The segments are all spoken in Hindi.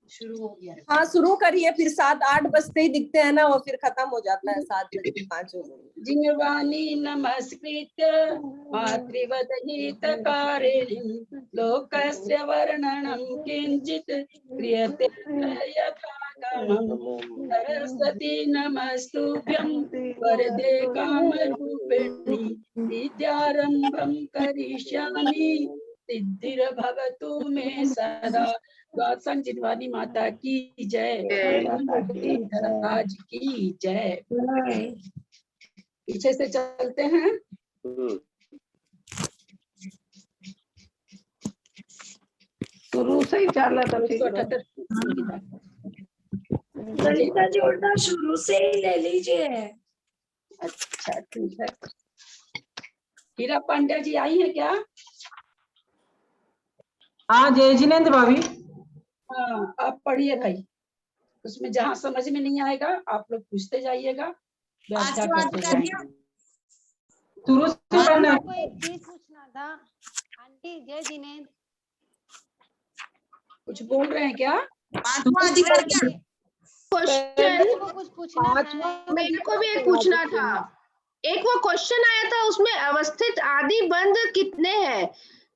शुरू हो गया। हाँ शुरू करिए, फिर 7-8 बजते ही दिखते हैं ना, वो फिर खत्म हो जाता है 7:05 हो गए। जिनवाणी नमस्कृत्य मातृवदहितकारिणीं लोकस्य वर्णनं किंचित क्रियते यथागमं। सरस्वती नमस्तुभ्यं वरदे कामरूपिणी विद्यारंभं करिष्यामि सिद्धिर्भवतु मे सदा। गौतम जिनवानी माता की जय, धर्मराज की जय। पीछे से चलते हैं। शुरू से ही चला था। ललिता जी उल्टा शुरू से ही ले लीजिए। अच्छा ठीक है। हीरा पांड्या जी आई है क्या? हाँ जय जिनेन्द्र भाभी। हाँ आप पढ़िए भाई, उसमें जहाँ समझ में नहीं आएगा आप लोग पूछते जाइएगा, व्याख्या करते जाएंगे। शुरू से पढ़ना है। आपको एक चीज पूछना था आंटी। जय जिनेन्द्र, कुछ बोल रहे हैं क्या? आपको कुछ पूछना है? मेरे को भी एक पूछना था। एक वो क्वेश्चन आया था, उसमें अवस्थित आदि बंध कितने हैं?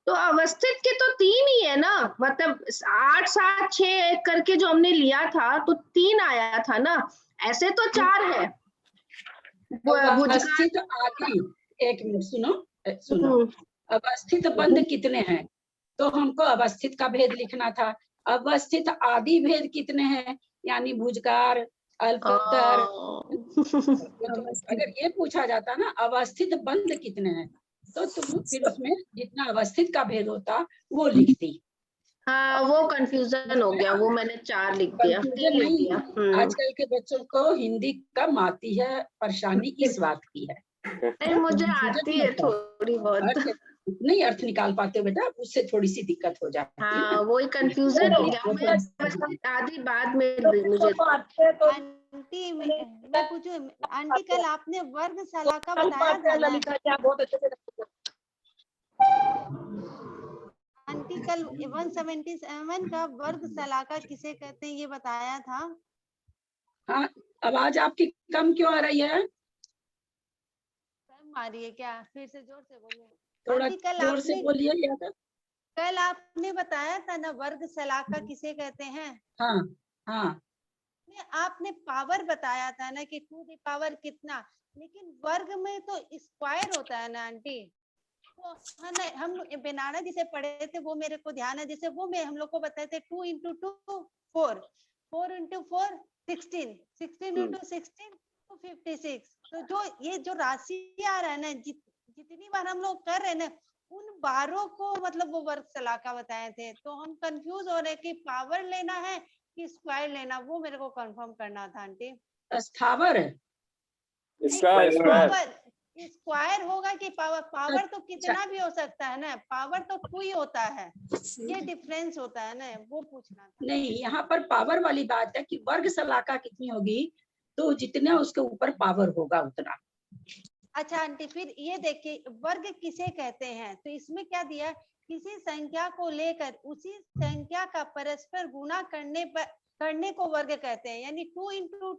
तो अवस्थित के तो 3 ही है ना, मतलब 8 7 6 करके जो हमने लिया था तो 3 आया था ना, ऐसे तो 4 है। अवस्थित आदि, एक मिनट सुनो, अवस्थित बंध कितने हैं? तो हमको अवस्थित का भेद लिखना था। अवस्थित आदि भेद कितने हैं, यानी भुजगार, अल्पतर। तो अगर ये पूछा जाता ना अवस्थित बंध कितने हैं, तो तुम फिर उसमें जितना अवस्थित का भेद होता वो लिखती। हाँ वो कंफ्यूजन हो गया, वो मैंने 4 लिख दिया, 3 लिख दिया। आजकल के बच्चों को हिंदी कम आती है, परेशानी इस बात की है। मुझे आती है थोड़ी बहुत, नहीं अर्थ निकाल पाते हो बेटा, उससे थोड़ी सी दिक्कत हो जाती है। हाँ वही कंफ्यूजन हो गया। मैं आदि बाद में मुझे। आंटी मैं पूछूं, आंटी कल आपने वर्ग शलाका बताया था ना? आंटी कल 177 का वर्ग शलाका किसे कहते हैं ये बताया था। हाँ आवाज आपकी कम क्यों आ रही है? कम आ रही है क्या? फिर से जोर से बोलो। थोड़ा जोर से बोलिए। या कल आपने बताया था ना वर्ग शलाका किसे कहते हैं? हाँ हाँ आपने पावर बताया था ना कि 2 दी पावर कितना, लेकिन वर्ग में तो स्क्वायर होता है ना आंटी। तो हम बेनाना जिसे पढ़े थे वो मेरे को ध्यान है, जैसे वो में हम लोग को बताए थे 2 × 2 4, 4 × 4 16, 16 × 16 256। तो जो ये जो राशि आ रहा है ना, जितनी बार हम लोग कर रहे हैं ना, उन बारों को मतलब वो वर्ग शलाका बताए थे। तो हम कंफ्यूज हो रहे कि पावर लेना है कि स्क्वायर लेना, वो मेरे को कंफर्म करना था आंटी। स्थावर है, स्क्वायर होगा कि पावर? पावर तो कितना भी हो सकता है ना, पावर तो 2 ही होता है, ये डिफरेंस होता है ना, वो पूछना था। नहीं यहाँ पर पावर वाली बात है कि वर्ग शलाका कितनी होगी, तो जितना उसके ऊपर पावर होगा उतना। अच्छा आंटी फिर ये देखिए वर्ग किसे कहते हैं, तो इसमें क्या दिया, किसी संख्या को लेकर उसी संख्या का परस्पर गुणा करने को वर्ग कहते हैं। यानी 2 × 2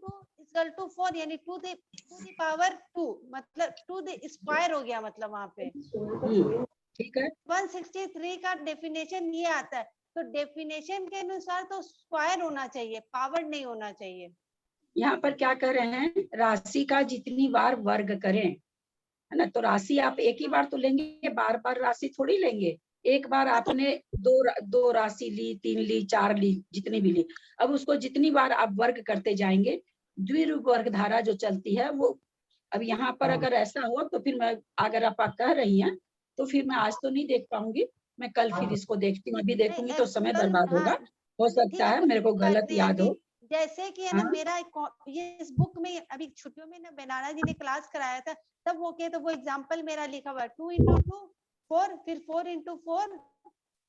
= 4, यानी 2 दी पावर 2, मतलब 2 दी स्क्वायर हो गया, मतलब वहां पे। ठीक है। 163 का डेफिनेशन ये आता है, तो डेफिनेशन के अनुसार तो स्क्वायर होना चाहिए, पावर नहीं होना चाहिए। यहाँ पर क्या कर रहे हैं, राशि का जितनी बार वर्ग करें, है ना, तो राशि आप एक ही बार तो लेंगे, बार बार राशि थोड़ी लेंगे। एक बार आपने दो राशि ली, 3 ली, 4 ली, जितनी भी ली, अब उसको जितनी बार आप वर्ग करते जाएंगे, द्विरूप वर्ग धारा जो चलती है वो। अब यहाँ पर अगर ऐसा हो तो फिर मैं, अगर आप कह रही हैं तो फिर मैं आज तो नहीं देख पाऊंगी, मैं कल फिर इसको देखती हूँ। अभी देखूंगी तो समय बर्बाद होगा, हो सकता है मेरे को गलत याद हो। जैसे कि है ना, मेरा ये इस बुक में अभी छुट्टियों में ना बेनाना जी ने क्लास कराया था, तब वो के तो वो एग्जांपल मेरा लिखा हुआ है 2 × 2 4, फिर 4 × 4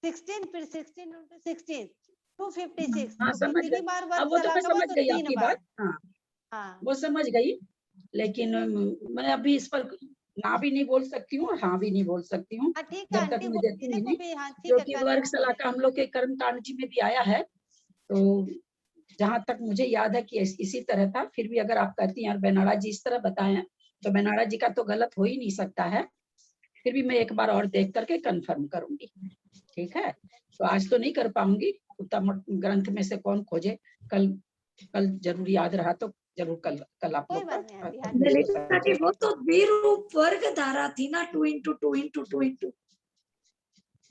16, फिर 16 × 16 256। हाँ समझ गई, अब वो तो मैं समझ गई आपकी बात। हाँ वो समझ गई, लेकिन मैं अभी इस पर ना भी नहीं बोल सकती हूँ, हाँ भी नहीं बोल सकती हूँ, जब तक मैं देखूंगी नहीं, क्योंकि वर्ग शलाका हम लोग के कर्मकांड जी में भी आया है तो जहां तक मुझे याद है कि इसी तरह था। फिर भी अगर आप कहती हैं और बेनाड़ा जी इस तरह बताएं तो बेनाड़ा जी का तो गलत हो ही नहीं सकता है। फिर भी मैं एक बार और देख करके कंफर्म करूंगी, ठीक है। तो आज तो नहीं कर पाऊंगी, उत्तम ग्रंथ में से कौन खोजे, कल जरूर याद रहा तो जरूर कल आप कोई लोग बात नहीं आंटी, हाँ का- ललिता जी वो तो द्विरूप वर्ग धारा थी ना, 2 into 2 into 2 into।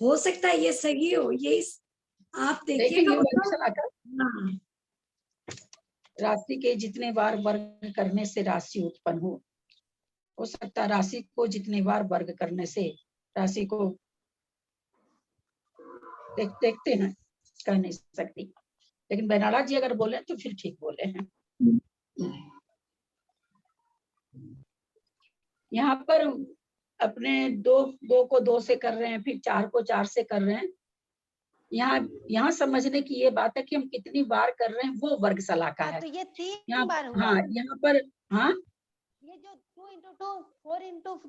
हो सकता है ये सही हो, ये आप देखिए देखिएगा ये मतलब। वर्ग आकर हाँ, राशि के जितने बार वर्ग करने से राशि उत्पन्न हो सकता है राशि को जितने बार वर्ग करने से राशि को देखते हैं, कह नहीं सकती। लेकिन बेनाड़ा जी अगर बोले तो फिर ठीक बोले हैं। यहाँ पर अपने दो को 2 से कर रहे हैं, फिर 4 को 4 से कर रहे हैं। यहाँ समझने की ये बात है कि हम कितनी बार कर रहे हैं वो वर्ग सलाका है। तो ये 3 यहाँ बार हुआ। हाँ यहाँ पर हाँ ये जो 2 into 2, 4 into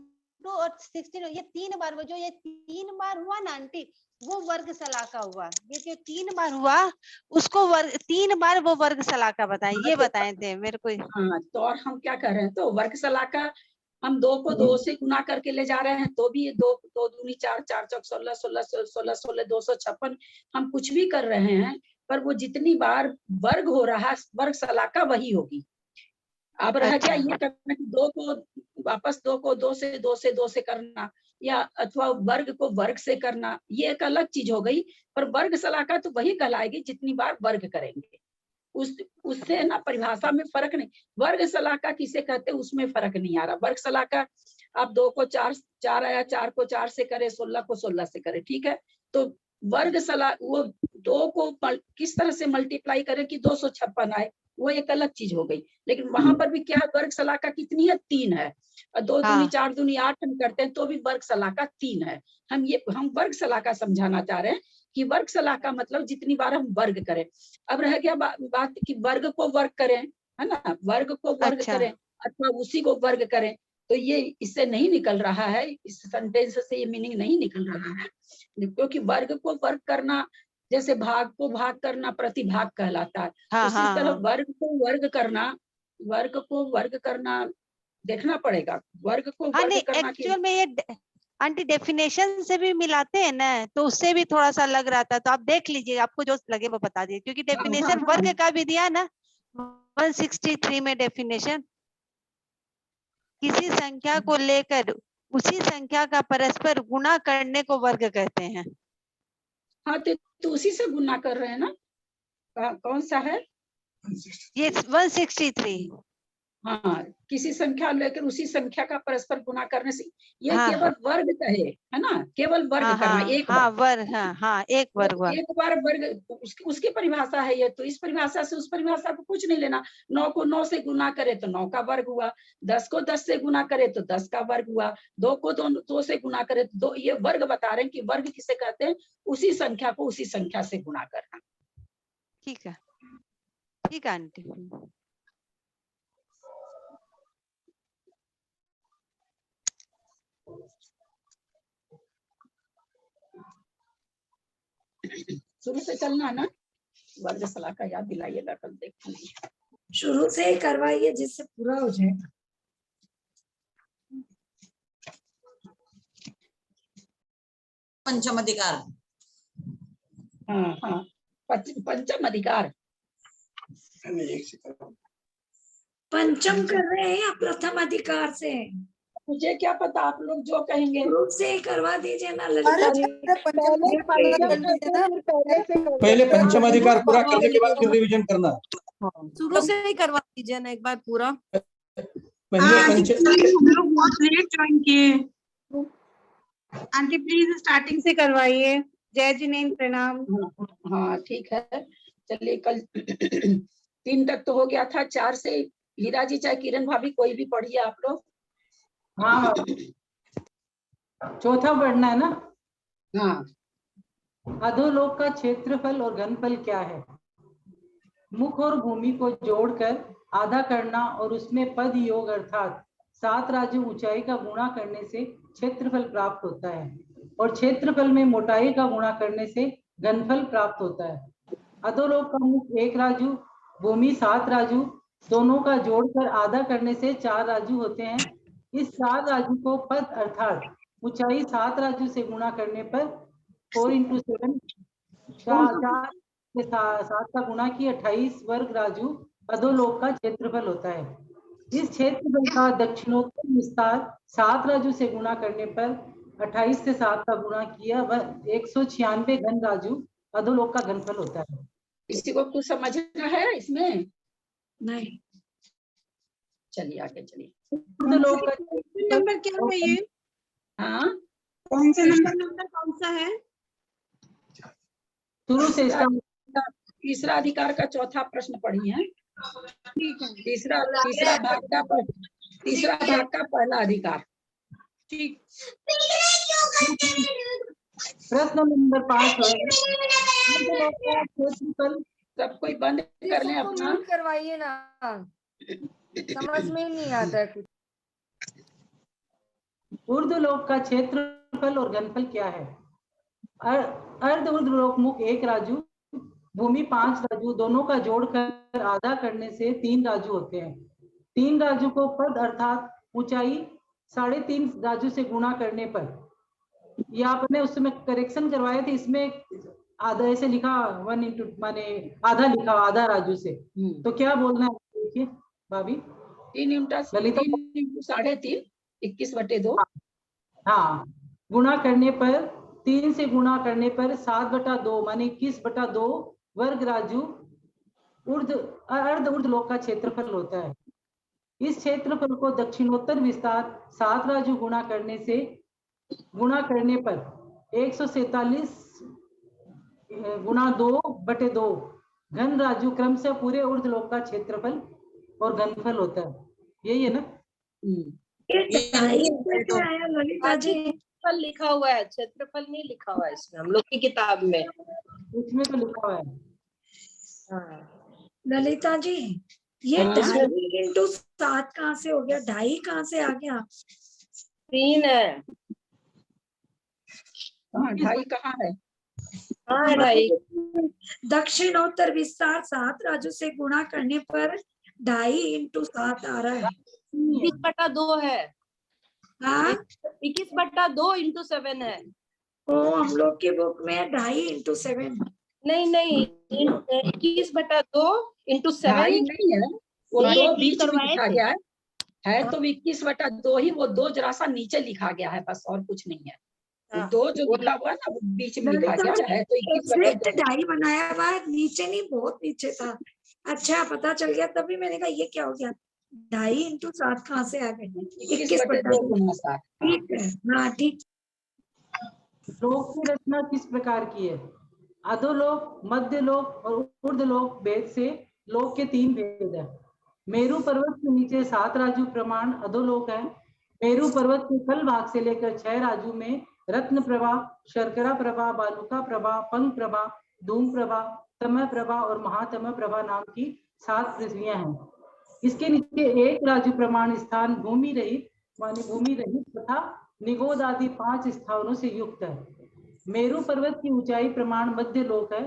2 और 16, ये 3 बार, वो जो ये 3 बार हुआ ना आंटी, वो वर्ग सलाका हुआ। ये जो 3 बार हुआ उसको वर्ग, 3 बार वो वर्ग सलाका बताएं, ये बताए थे मेरे को। हाँ तो और हम क्या कर रहे हैं, तो वर्ग सलाका हम 2 को 2 से गुना करके ले जा रहे हैं, तो भी 2 दूनी 4, 4 चौक 16, 16 16 16 256 हम कुछ भी कर रहे हैं, पर वो जितनी बार वर्ग हो रहा है वर्ग सलाका वही होगी। अब रह गया ये करना कि 2 को वापस 2 को 2 से करना, या अथवा वर्ग को वर्ग से करना, ये एक अलग चीज हो गई। पर वर्ग सलाका तो वही कहलाएगी जितनी बार वर्ग करेंगे। उससे ना परिभाषा में फर्क नहीं। वर्ग सलाका किसे कहते हैं उसमें फर्क नहीं आ रहा। वर्ग सलाका आप 2 को 4 आया, 4 को 4 से करे, 16 को 16 से करे, ठीक है। तो वर्ग सला वो 2 को किस तरह से मल्टीप्लाई करे कि 256 आए, वो एक अलग चीज हो गई। लेकिन वहां पर भी क्या है, वर्ग सलाका कितनी है, 3 है। 2 दूनी 4 दूनी 8 हम करते हैं तो भी वर्ग सलाका 3 है। हम वर्ग सलाका समझाना चाह रहे हैं कि वर्ग सलाका मतलब जितनी बार हम वर्ग करें। अब रह गया बात कि वर्ग को वर्ग करें, है ना, वर्ग को वर्ग करें अथवा उसी को वर्ग करें, तो ये इससे नहीं निकल रहा है, इस सेंटेंस से ये मीनिंग नहीं निकल रहा है। क्योंकि वर्ग को वर्ग करना जैसे भाग को भाग करना प्रतिभाग कहलाता है, उसी तरह वर्ग को वर्ग करना देखना पड़ेगा। वर्ग को वर्ग करना एक्चुअल में ये आंटी डेफिनेशन से भी मिलाते हैं ना, तो उससे भी थोड़ा सा लग रहा था। तो आप देख लीजिए, आपको जो लगे वो बता दीजिए, क्योंकि डेफिनेशन वर्ग का भी दिया ना 163 में डेफिनेशन, किसी संख्या को लेकर उसी संख्या का परस्पर गुणा करने को वर्ग कहते हैं। हाँ तो उसी से गुना कर रहे हैं ना, कौन सा है ये 163। हाँ, किसी संख्या लेकर उसी संख्या का परस्पर गुना करने से, ये केवल वर्ग कहे, है ना, केवल वर्ग करना एक बार। वर्ग, एक वर्ग हुआ, एक बार वर्ग उसकी परिभाषा है ये। तो इस परिभाषा से उस परिभाषा को कुछ नहीं लेना। 9 को 9 से गुना करे तो 9 का वर्ग हुआ, 10 को 10 से गुना करे तो 10 का वर्ग हुआ, 2 को 2 से गुना करे तो 2। ये वर्ग बता रहे हैं कि वर्ग किसे कहते हैं, उसी संख्या को उसी संख्या से गुणा करना। ठीक है, ठीक है आंटी। शुरू से चलना है ना, वर्ग सलाका याद दिलाइएगा, कल देखूंगी। शुरू से ही करवाइए जिससे पूरा हो जाएगा। पंचम अधिकार। हाँ पंचम अधिकार। पंचम कर रहे हैं या प्रथम अधिकार से? मुझे क्या पता, आप लोग जो कहेंगे। शुरू से ही करवा दीजिए ना ललिता जी। पहले पंचम अधिकार पूरा करने के बाद फिर रिवीजन करना। शुरू से ही करवा दीजिए ना एक बार पूरा। हम लोग बहुत लेट ज्वाइन किए। आंटी प्लीज स्टार्टिंग से करवाइए। जय जिनेन्द्र, प्रणाम। हाँ ठीक है, चलिए कल 3 तक तो हो गया था। 4 से हीरा जी चाहे किरण भाभी कोई भी पढ़िए आप लोग। हाँ चौथा पढ़ना है ना। हाँ, अधोलोक का क्षेत्रफल और घनफल क्या है? मुख और भूमि को जोड़कर आधा करना और उसमें पद योग अर्थात 7 राज्य ऊंचाई का गुणा करने से क्षेत्रफल प्राप्त होता है, और क्षेत्रफल में मोटाई का गुणा करने से घनफल प्राप्त होता है। अधोलोक का मुख 1 राजू, भूमि 7 राजू, दोनों का जोड़कर आधा करने से 4 राजू होते हैं। इस 4 राजू को पद अर्थात ऊंचाई 7 राजू से गुणा करने पर 4 into 7 4 से 7 का गुणा किए 28 वर्ग राजू अधोलोक का क्षेत्रफल होता है। इस क्षेत्रफल का दक्षिणोत्तर विस्तार 7 राजू से गुणा करने पर 28 से 7 का गुणा किया वह 196 घन राजू अधोलोक का घनफल होता है। किसी को कुछ समझना है इसमें? नहीं। चलिए आगे चलिए। अधोलोक का नंबर क्या है ये? हाँ, कौन सा नंबर कौन सा है? शुरू से इसका तीसरा अधिकार का चौथा प्रश्न पढ़ी है। ठीक है, तीसरा भाग का पहला अधिकार। ठीक। प्रश्न नंबर 5 है अधोलोक का क्षेत्रफल। सब कोई बंद कर लें अपना। म्यूट करवाइए ना, समझ में ही नहीं आता है कुछ। ऊर्ध्वलोक का क्षेत्रफल और घनफल क्या है? अर्ध ऊर्ध्वलोक मुख 1 राजू, भूमि 5 राजू, दोनों का जोड़कर आधा करने से 3 राजू होते हैं। 3 राजू को पद अर्थात ऊंचाई 3.5 राजू से गुणा करने पर, या आपने उस समय करेक्शन करवाए थे, इसमें आधा ऐसे लिखा 1 into माने आधा लिखा आधा राजू से, तो क्या बोलना है देखिए भाभी। 3 into 3.5 21/2। हाँ, गुणा करने पर 3 से गुणा करने पर 7/2 माने 21/2 वर्ग राजू अर्ध ऊर्ध्वलोक का क्षेत्रफल होता है। इस क्षेत्रफल को दक्षिणोत्तर विस्तार 7 राजू गुणा करने पर 147 गुणा 2/2 घन राजू क्रमशः पूरे ऊर्ध्वलोक का क्षेत्रफल और घनफल होता है। यही है ना? ये ढाई पे क्यों आया ललिता जी? क्षेत्रफल लिखा हुआ है, क्षेत्रफल नहीं लिखा हुआ है इसमें हम लोग की किताब में। उसमें तो लिखा हुआ है। हाँ। ललिता जी, ये हाँ। 2.5 into 7 कहाँ से हो गया? 2.5 कहाँ से आ गया? 3 है। हाँ, 2.5 कहाँ है? हाँ, 2.5। दक्षिणोत्तर विस्तार 7 राजू से गुणा करने पर 2.5 into 7 आ रहा है। 21/2 है। हाँ, 21/2 into 7 है। ओ हम लोग की बुक में 2.5 into 7। नहीं 21/2 into 7 2.5 नहीं है, वो हाँ, 2 ये बीच में करवाए लिखा थे। गया है तो 21/2 ही, वो 2 जरा सा नीचे लिखा गया है, बस और कुछ नहीं है। हाँ। 2 जो लिखा हुआ है ना वो बीच में लिखा ललिता गया जी, है तो 21/2। 2.5 बनाया हुआ है, नीचे नहीं, बहुत नीचे था। अच्छा, पता चल गया, तभी मैंने कहा ये क्या हो गया, 2.5 into 7 कहाँ से आ गए? 21/2 गुना 7। ठीक है, हाँ ठीक। लोक की रचना किस प्रकार की है? अधोलोक, मध्यलोक और ऊर्ध्वलोक भेद से लोक के 3 भेद है। मेरू पर्वत के नीचे 7 राजू प्रमाण अधोलोक है। मेरू पर्वत के तल भाग से लेकर 6 राजू में रत्न प्रभा, शर्करा प्रभा, बालुका प्रभा, पंख प्रभा, धूम प्रभा, तमह प्रभा और महातमह प्रभा नाम की 7 पृथ्वियां हैं। इसके नीचे 1 राजू प्रमाण स्थान भूमि रहित तथा निगोद आदि 5 स्थानों से युक्त है। मेरू पर्वत की ऊंचाई प्रमाण मध्य लोक है।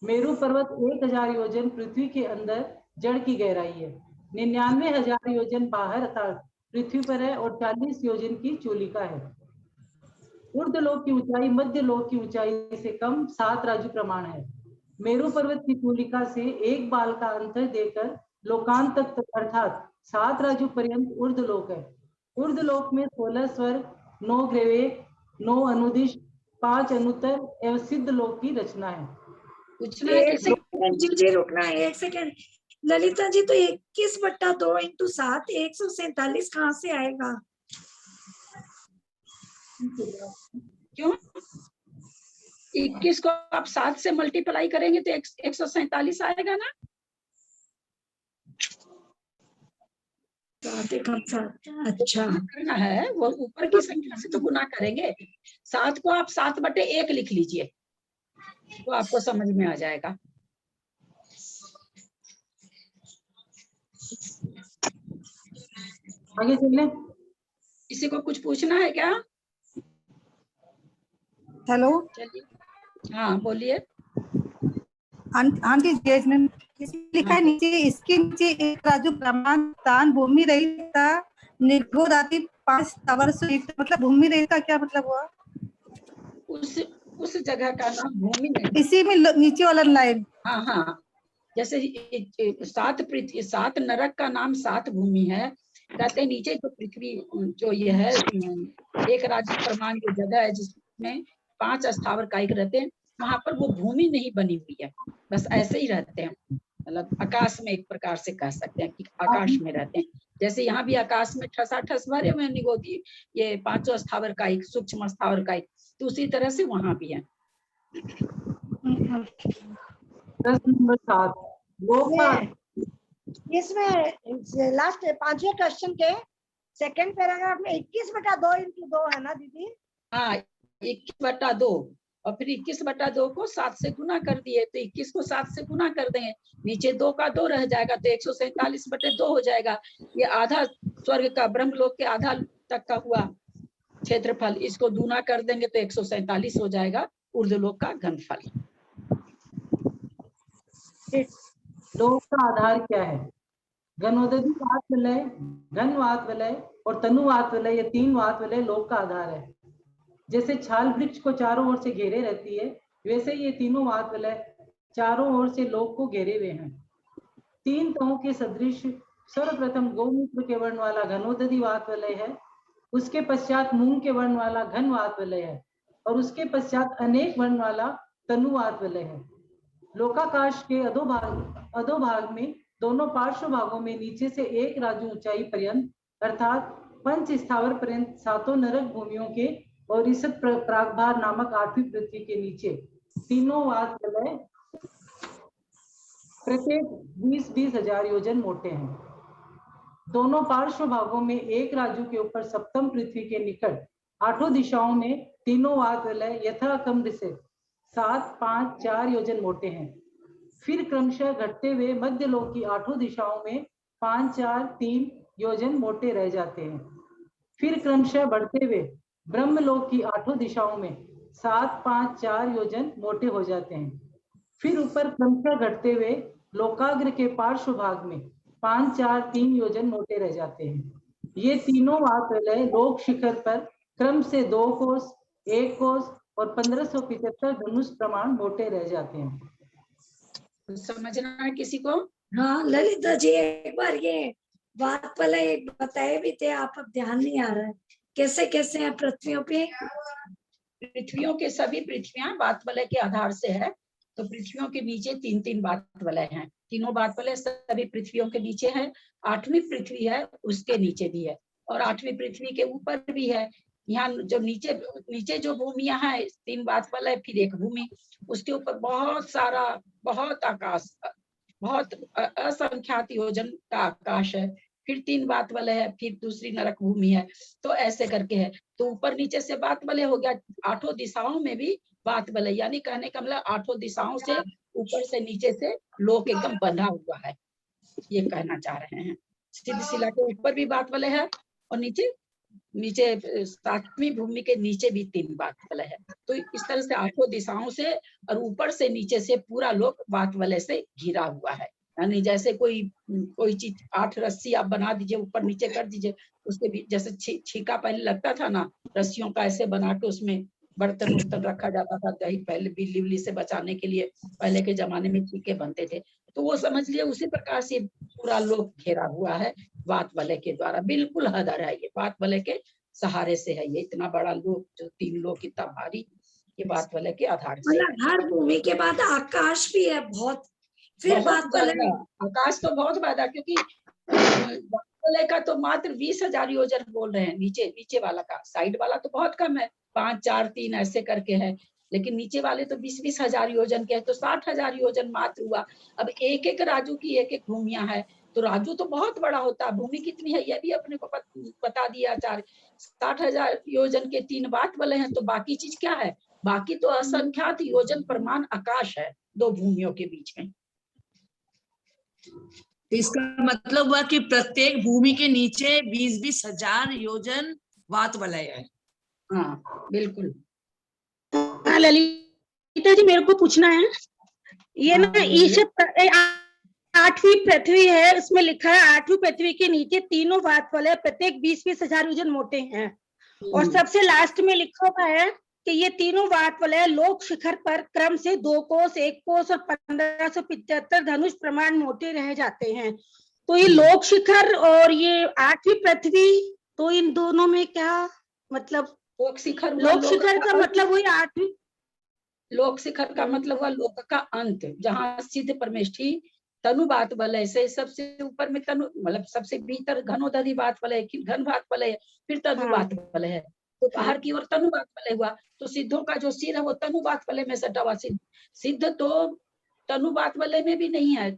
मेरू पर्वत 1000 योजन पृथ्वी के अंदर जड़ की गहराई है, 99,000 योजन बाहर अर्थात पृथ्वी पर है और 40 योजन की चूलिका है। ऊर्ध्वलोक की ऊंचाई मध्य लोक की ऊंचाई से कम 7 राजू प्रमाण है। मेरू पर्वत की चूलिका से 1 बाल का अंतर देकर लोकांत तक अर्थात 7 राजू पर्यंत ऊर्ध्वलोक है। ऊर्ध्वलोक में 16 स्वर्ग, 9 ग्रेवे, 9 अनुदिश, 5 अनुत्तर एवं सिद्ध लोक की रचना है। पूछना है एक किसी? सेकंड जी, रुकना है 1 सेकंड। ललिता जी, तो 21/2 into 7 147 कहाँ से आएगा? क्यों? 21 को आप 7 से मल्टीप्लाई करेंगे तो 147 आएगा ना। 7 एकम 7। अच्छा, करना है वो ऊपर की संख्या से तो गुना करेंगे। 7 को आप 7/1 लिख लीजिए तो आपको समझ में आ जाएगा। आगे चलने। किसी को कुछ पूछना है क्या? हेलो, चलिए, हाँ बोलिए। आंटी जय जिनेंद्र, लिखा है नीचे, इसके नीचे एक राजू प्रमाण स्थान भूमि रहित निगोदाती 5 स्थावर से युक्त, मतलब भूमि रहित का क्या मतलब हुआ? उस जगह का नाम भूमि नहीं। इसी में नीचे वाला लाइन। हाँ हाँ, जैसे 7 नरक का नाम 7 भूमि है, कहते हैं नीचे जो पृथ्वी जो ये है एक राज्य प्रमाण की जगह है जिसमें 5 स्थावर कायिक रहते हैं, वहां पर वो भूमि नहीं बनी हुई है, बस ऐसे ही रहते हैं, मतलब आकाश में एक प्रकार से कह सकते हैं कि आकाश में रहते हैं। जैसे यहाँ भी आकाश में ठसाठस भरे हुए निगोदी ये 5 स्थावर कायिक, सूक्ष्म स्थावर कायिक, तो उसी तरह से वहां भी है। प्रश्न नंबर 7, लोक का इसमें लास्ट 5वें क्वेश्चन के सेकंड पैराग्राफ में 21/2 × 2 है ना दीदी? हाँ, 21/2 और फिर 21/2 को 7 से गुना कर दिए, तो 21 को 7 से गुना कर देंगे, नीचे 2 का 2 रह जाएगा, तो 147/2 हो जाएगा। ये आधा स्वर्ग का ब्रह्मलोक के आधा तक का हुआ क्षेत्रफल, इसको दूना कर देंगे तो 147 हो जाएगा ऊर्ध्वलोक का घनफल। लोक का आधार क्या है? घनोदधी वात वलय, घन वात वलय और तनु वात वलय, ये 3 वात वलय लोक का आधार है। जैसे छाल वृक्ष को चारों ओर से घेरे रहती है, वैसे ये तीनों वात वलय चारों ओर से लोक को घेरे हुए हैं। 3 तहों के सदृश सर्वप्रथम गोमूत्र के वर्ण वाला घनोदधी वात वलय है, उसके पश्चात मूंग के वर्ण वाला घन वात वलय है और उसके पश्चात अनेक वर्ण वाला तनु वात वलय है। लोकाकाश के अधोभाग में दोनों पार्श्व भागों में नीचे से 1 राजू ऊंचाई पर्यंत अर्थात 5 स्थावर पर्यंत 7 नरक भूमियों के और ईसत प्रागभार नामक 8वीं पृथ्वी के नीचे तीनों वात वलय प्रत्येक 20-20 हजार योजन मोटे हैं। दोनों पार्श्व भागों में 1 राजू के ऊपर सप्तम पृथ्वी के निकट 8 दिशाओं में तीनों वात वलय यथाक्रम से 7, 5, 4 योजन मोटे हैं। फिर क्रमशः घटते हुए मध्य लोक की 8 दिशाओं में 5, 4, 3 योजन मोटे रह जाते हैं। फिर क्रमशः बढ़ते हुए ब्रह्मलोक की 8 दिशाओं में 7, 5, 4 योजन मोटे हो जाते हैं। फिर ऊपर क्रमशः घटते हुए लोकाग्र के पार्श्व भाग में 5, 4, 3 योजन मोटे रह जाते हैं। ये तीनों वात वलय लोक शिखर पर क्रम से 2 कोस, 1 कोस और 1575 धनुष प्रमाण मोटे रह जाते हैं। समझना है किसी को? हाँ ललिता जी, एक बार ये बात पहले बताए भी थे आप, अब ध्यान नहीं आ रहा है कैसे कैसे हैं पृथ्वियों पे? पृथ्वियों के सभी पृथ्वियां वात वलय के आधार से है, तो पृथ्वियों के नीचे 3-3 वात वलय हैं, तीनों वात वलय सभी पृथ्वियों के नीचे है। 8वीं पृथ्वी है उसके नीचे भी है और 8वीं पृथ्वी के ऊपर भी है। यहाँ जो नीचे जो भूमियां हैं 3 वात वलय, फिर 1 भूमि, उसके ऊपर बहुत आकाश, बहुत असंख्यात योजन का आकाश है, फिर 3 वात वलय है, फिर दूसरी नरक भूमि है, तो ऐसे करके है। तो ऊपर नीचे से वात वलय हो गया, 8 दिशाओं में भी वात वलय, यानी कहने का मतलब 8 दिशाओं से ऊपर से नीचे से लोक एकदम बंधा हुआ है, ये कहना चाह रहे हैं। सिद्ध शिला के ऊपर भी वात वलय है और नीचे 7वीं भूमि के नीचे भी 3 वात वलय है। तो इस तरह से 8 दिशाओं से और ऊपर से नीचे से पूरा लोक वात वलय से घिरा हुआ है। यानी जैसे कोई चीज 8 रस्सी आप बना दीजिए, ऊपर नीचे कर दीजिए, उसके भी जैसे छीका पहले लगता था ना, रस्सियों का ऐसे बना के उसमें बर्तन उर्तन रखा जाता था, दही पहले बिल्ली उल्ली से बचाने के लिए पहले के जमाने में छीके बनते थे, तो वो समझ लिए उसी प्रकार से पूरा लोक घेरा हुआ है वात वलय के द्वारा। बिल्कुल हदर है, ये वात वलय के सहारे से है, ये इतना बड़ा लोक, जो 3 लोक इतना भारी, ये वात वलय के आधार से। आधार भूमि के बाद आकाश भी है बहुत, फिर वात वलय, आकाश तो बहुत ज्यादा, क्योंकि वात वलय का तो मात्र 20,000 योजन बोल रहे हैं, नीचे वाला का, साइड वाला तो बहुत कम है, 5, 4, 3 ऐसे करके है, लेकिन नीचे वाले तो 20-20 हजार योजन के है, तो 60,000 योजन मात्र हुआ। अब एक राजू की 1 भूमियां है, तो राजू तो बहुत बड़ा होता है, भूमि कितनी है ये भी अपने को बता दिया आचार्य। 60,000 योजन के 3 वात वलय हैं, तो बाकी चीज क्या है? बाकी तो असंख्यात योजन प्रमाण आकाश है 2 भूमियों के बीच में। इसका मतलब हुआ कि प्रत्येक भूमि के नीचे 20-20 हजार योजन वात वलय है। हाँ बिल्कुल। ललिता जी मेरे को पूछना है, ये ना हाँ, बोलिए। ईश 8वीं पृथ्वी है, उसमें लिखा है 8वीं पृथ्वी के नीचे तीनों वात वाले प्रत्येक 20-20 हजार योजन मोटे हैं। और सबसे लास्ट में लिखा हुआ है कि ये तीनों वात वलय लोक शिखर पर क्रम से 2 कोस, 1 कोस और 1575 धनुष प्रमाण मोटे रह जाते हैं। तो ये लोक शिखर और ये 8वीं पृथ्वी, तो इन दोनों में क्या मतलब? लोक शिखर लोक शिखर का मतलब वही 8वीं, लोक शिखर का मतलब हुआ लोक का अंत, जहाँ सिद्ध परमेष्ठी तनु बात वलय से सबसे ऊपर में तनु मतलब सबसे भीतर घनोदधि बात वलय, घन बात वलय, फिर तनु बात वलय है। तो बाहर की ओर तनु बात वलय हुआ, तो सिद्धों का जो सिर है वो तनु बात वलय में सटा हुआ। सिद्ध तो तनु बात वलय में भी नहीं है,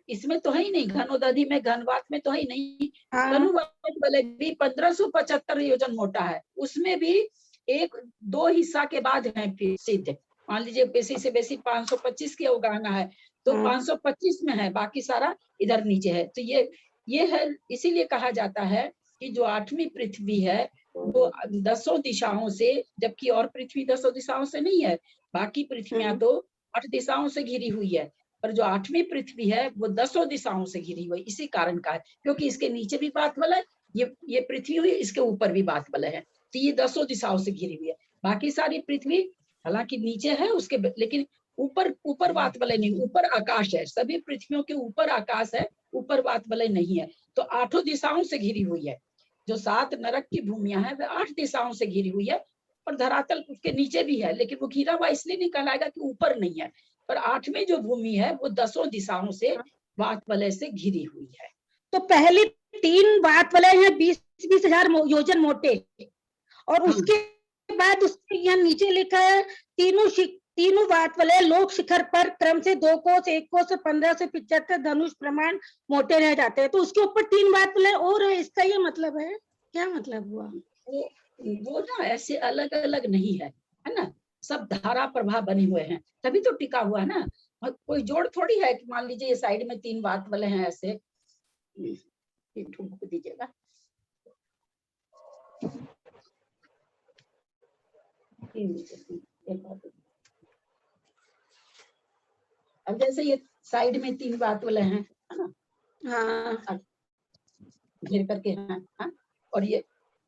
इसमें तो है ही नहीं, घनोदधि में घन बात में तो है ही नहीं। तनु बात वलय भी 1575 योजन मोटा है, उसमें भी 1-2 हिस्सा के बाद है फिर सिद्ध। मान लीजिए बेसी से बेसी 525 की उगाना है तो 525 में है, बाकी सारा इधर नीचे है। तो ये है, इसीलिए कहा जाता है कि जो 8वीं पृथ्वी है वो 10 दिशाओं से, जबकि और पृथ्वी 10 दिशाओं से नहीं है, बाकी पृथ्वियां तो 8 दिशाओं से घिरी हुई है, पर जो 8वीं पृथ्वी है वो 10 दिशाओं से घिरी हुई। इसी कारण का है, क्योंकि इसके नीचे भी बात वलय, ये पृथ्वी हुई, इसके ऊपर भी बात वलय है, तो ये 10 दिशाओं से घिरी हुई है। बाकी सारी पृथ्वी हालांकि नीचे है उसके, लेकिन ऊपर बात वलय नहीं, ऊपर आकाश है। सभी पृथ्वियों के ऊपर आकाश है, ऊपर बात वलय नहीं है। तो 8 दिशाओं से घिरी हुई है। जो 7 नरक की भूमियां हैं वे 8 दिशाओं से घिरी हुई है, और धरातल उसके नीचे भी है, लेकिन वो घिरा हुआ इसलिए नहीं कहलाएगा कि ऊपर नहीं है। पर 8वीं जो भूमि है वो 10 दिशाओं से बात वलय से घिरी हुई है। तो पहली 3 बात वलय है 20-20 हजार योजन मोटे, और उसके बाद उसके यहाँ नीचे लिखा है तीनों बात वलय लोक शिखर पर क्रम से 2 कोस, 1 कोस और 1575 धनुष प्रमाण मोटे रह जाते हैं। तो उसके ऊपर 3 बात वलय और है, इसका ये मतलब है? क्या मतलब हुआ? वो ना ऐसे अलग अलग नहीं है ना, सब धारा प्रभाव बने हुए हैं, तभी तो टिका हुआ है ना। कोई जोड़ थोड़ी है कि मान लीजिए ये साइड में 3 बात वाले हैं ऐसे, दीजिएगा। अब जैसे ये साइड में 3 बात वाले हैं, है ना, हाँ, घेर करके हैं, हाँ? और ये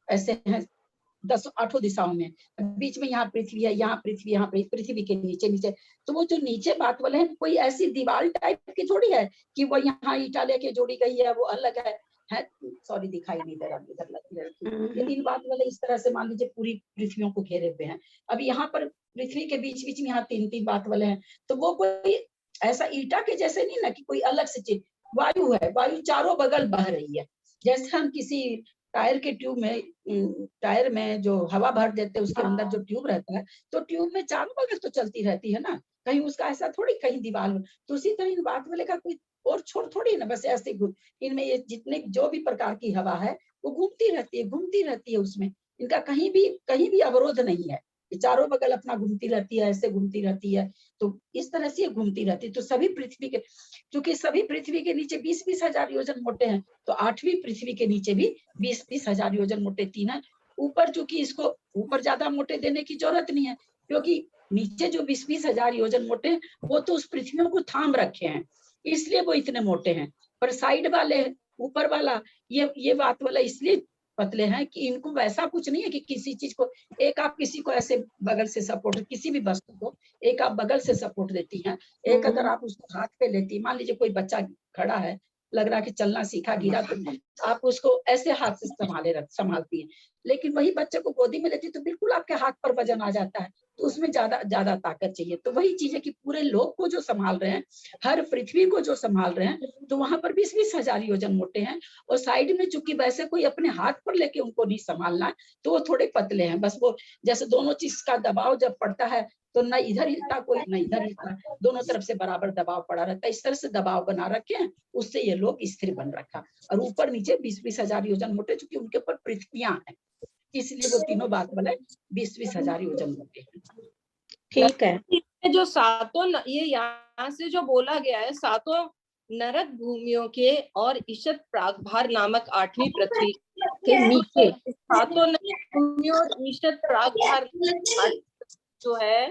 ऐसे हैं 8 दिशाओं में, बीच में यहाँ पृथ्वी है, यहाँ पृथ्वी, यहाँ पृथ्वी के नीचे। तो वो जो नीचे बात वाले हैं, कोई ऐसी दीवार टाइप की थोड़ी है कि वो यहाँ ईटा लेके जोड़ी गई है, वो अलग है। सॉरी दिखाई नहीं दे रहा, इधर लगी। ये 3 बात वाले इस तरह से मान लीजिए पूरी पृथ्वियों को घेरे हुए हैं। अब यहाँ पर पृथ्वी के बीच बीच में यहाँ 3-3 बात वाले हैं, तो वो कोई ऐसा ईटा के जैसे नहीं ना कि कोई अलग से चीज। वायु है, वायु चारों बगल बह रही है। जैसे हम किसी टायर के ट्यूब में, टायर में जो हवा भर देते हैं उसके अंदर जो ट्यूब रहता है, तो ट्यूब में चारों बगल तो चलती रहती है ना, कहीं उसका ऐसा थोड़ी कहीं दीवार में। तो उसी तरह इन बात वाले का कोई और छोड़ थोड़ी ना, बस ऐसे इनमें ये जितने जो भी प्रकार की हवा है वो घूमती रहती है उसमें। इनका कहीं भी अवरोध नहीं है, चारों बगल अपना घूमती रहती है, ऐसे घूमती रहती है। तो इस तरह से घूमती रहती है। तो सभी पृथ्वी के, क्योंकि सभी पृथ्वी के नीचे 20-20 हजार योजन मोटे हैं, तो 8वीं पृथ्वी के नीचे भी 20-20 हजार योजन मोटे 3 है। ऊपर चूंकि इसको ऊपर ज्यादा मोटे देने की जरूरत नहीं है, क्योंकि नीचे जो 20-20 हजार योजन मोटे हैं वो तो उस पृथ्वियों को थाम रखे हैं, इसलिए वो इतने मोटे हैं। पर साइड वाले, ऊपर वाला, ये बात वाला इसलिए पतले हैं कि इनको वैसा कुछ नहीं है कि किसी चीज को, एक आप किसी को ऐसे बगल से सपोर्ट, किसी भी वस्तु को एक आप बगल से सपोर्ट देती हैं, एक अगर आप उसको हाथ पे लेती, मान लीजिए कोई बच्चा खड़ा है, लग रहा है कि चलना सीखा, गिरा, तो आप उसको ऐसे हाथ से संभालती है। लेकिन वही बच्चे को गोदी में लेती तो बिल्कुल आपके हाथ पर वजन आ जाता है, तो उसमें ज्यादा ताकत चाहिए। तो वही चीज है कि पूरे लोक को जो संभाल रहे हैं, हर पृथ्वी को जो संभाल रहे हैं, तो वहां पर 20-20 हजार योजन मोटे हैं। और साइड में चूंकि वैसे कोई अपने हाथ पर लेके उनको नहीं संभालना, तो वो थोड़े पतले हैं। बस वो जैसे दोनों चीज का दबाव जब पड़ता है तो न इधर हिलता कोई, न इधर हिलता, दोनों तरफ से बराबर दबाव पड़ा रहता है। इस तरह से दबाव बना रखे हैं, उससे ये लोग स्थिर बन रखा। और ऊपर नीचे 20-20 हजार योजन मोटे, चूंकि उनके ऊपर पृथ्वियां हैं, इसलिए वो तीनों बात वाले 20-20 हजार योजन मोटे हैं। ठीक है। जो सातों ये यहाँ से जो बोला गया है, सातों नरक भूमियों के और ईशत प्रागभार नामक 8वीं पृथ्वी के नीचे सातों नरक भूमियों और ईशत प्रागभार जो है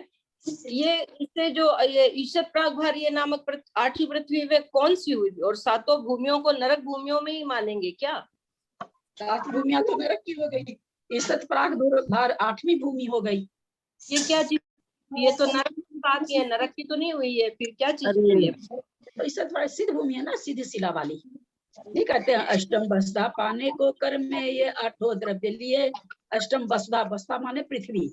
ये इससे जो ये ईशत प्रागभार ये नामक आठवीं पृथ्वी वे कौन सी हुई, और सातों भूमियों को नरक भूमियों में ही मानेंगे क्या? 7 भूमियां तो नरक की हो गई, ईशत प्रागभार 8वीं भूमि हो गई। ये क्या चीज? ये तो नरक की बात ही है, नरक की तो नहीं हुई है, फिर क्या चीज हुई है? तो ईशत सिद्ध भूमि है ना, सीधी शिला वाली। नहीं कहते हैं अष्टम वसुधा पाने को कर्म में ये 8 द्रव्य लिए, अष्टम वसुधा, वसुधा माने पृथ्वी।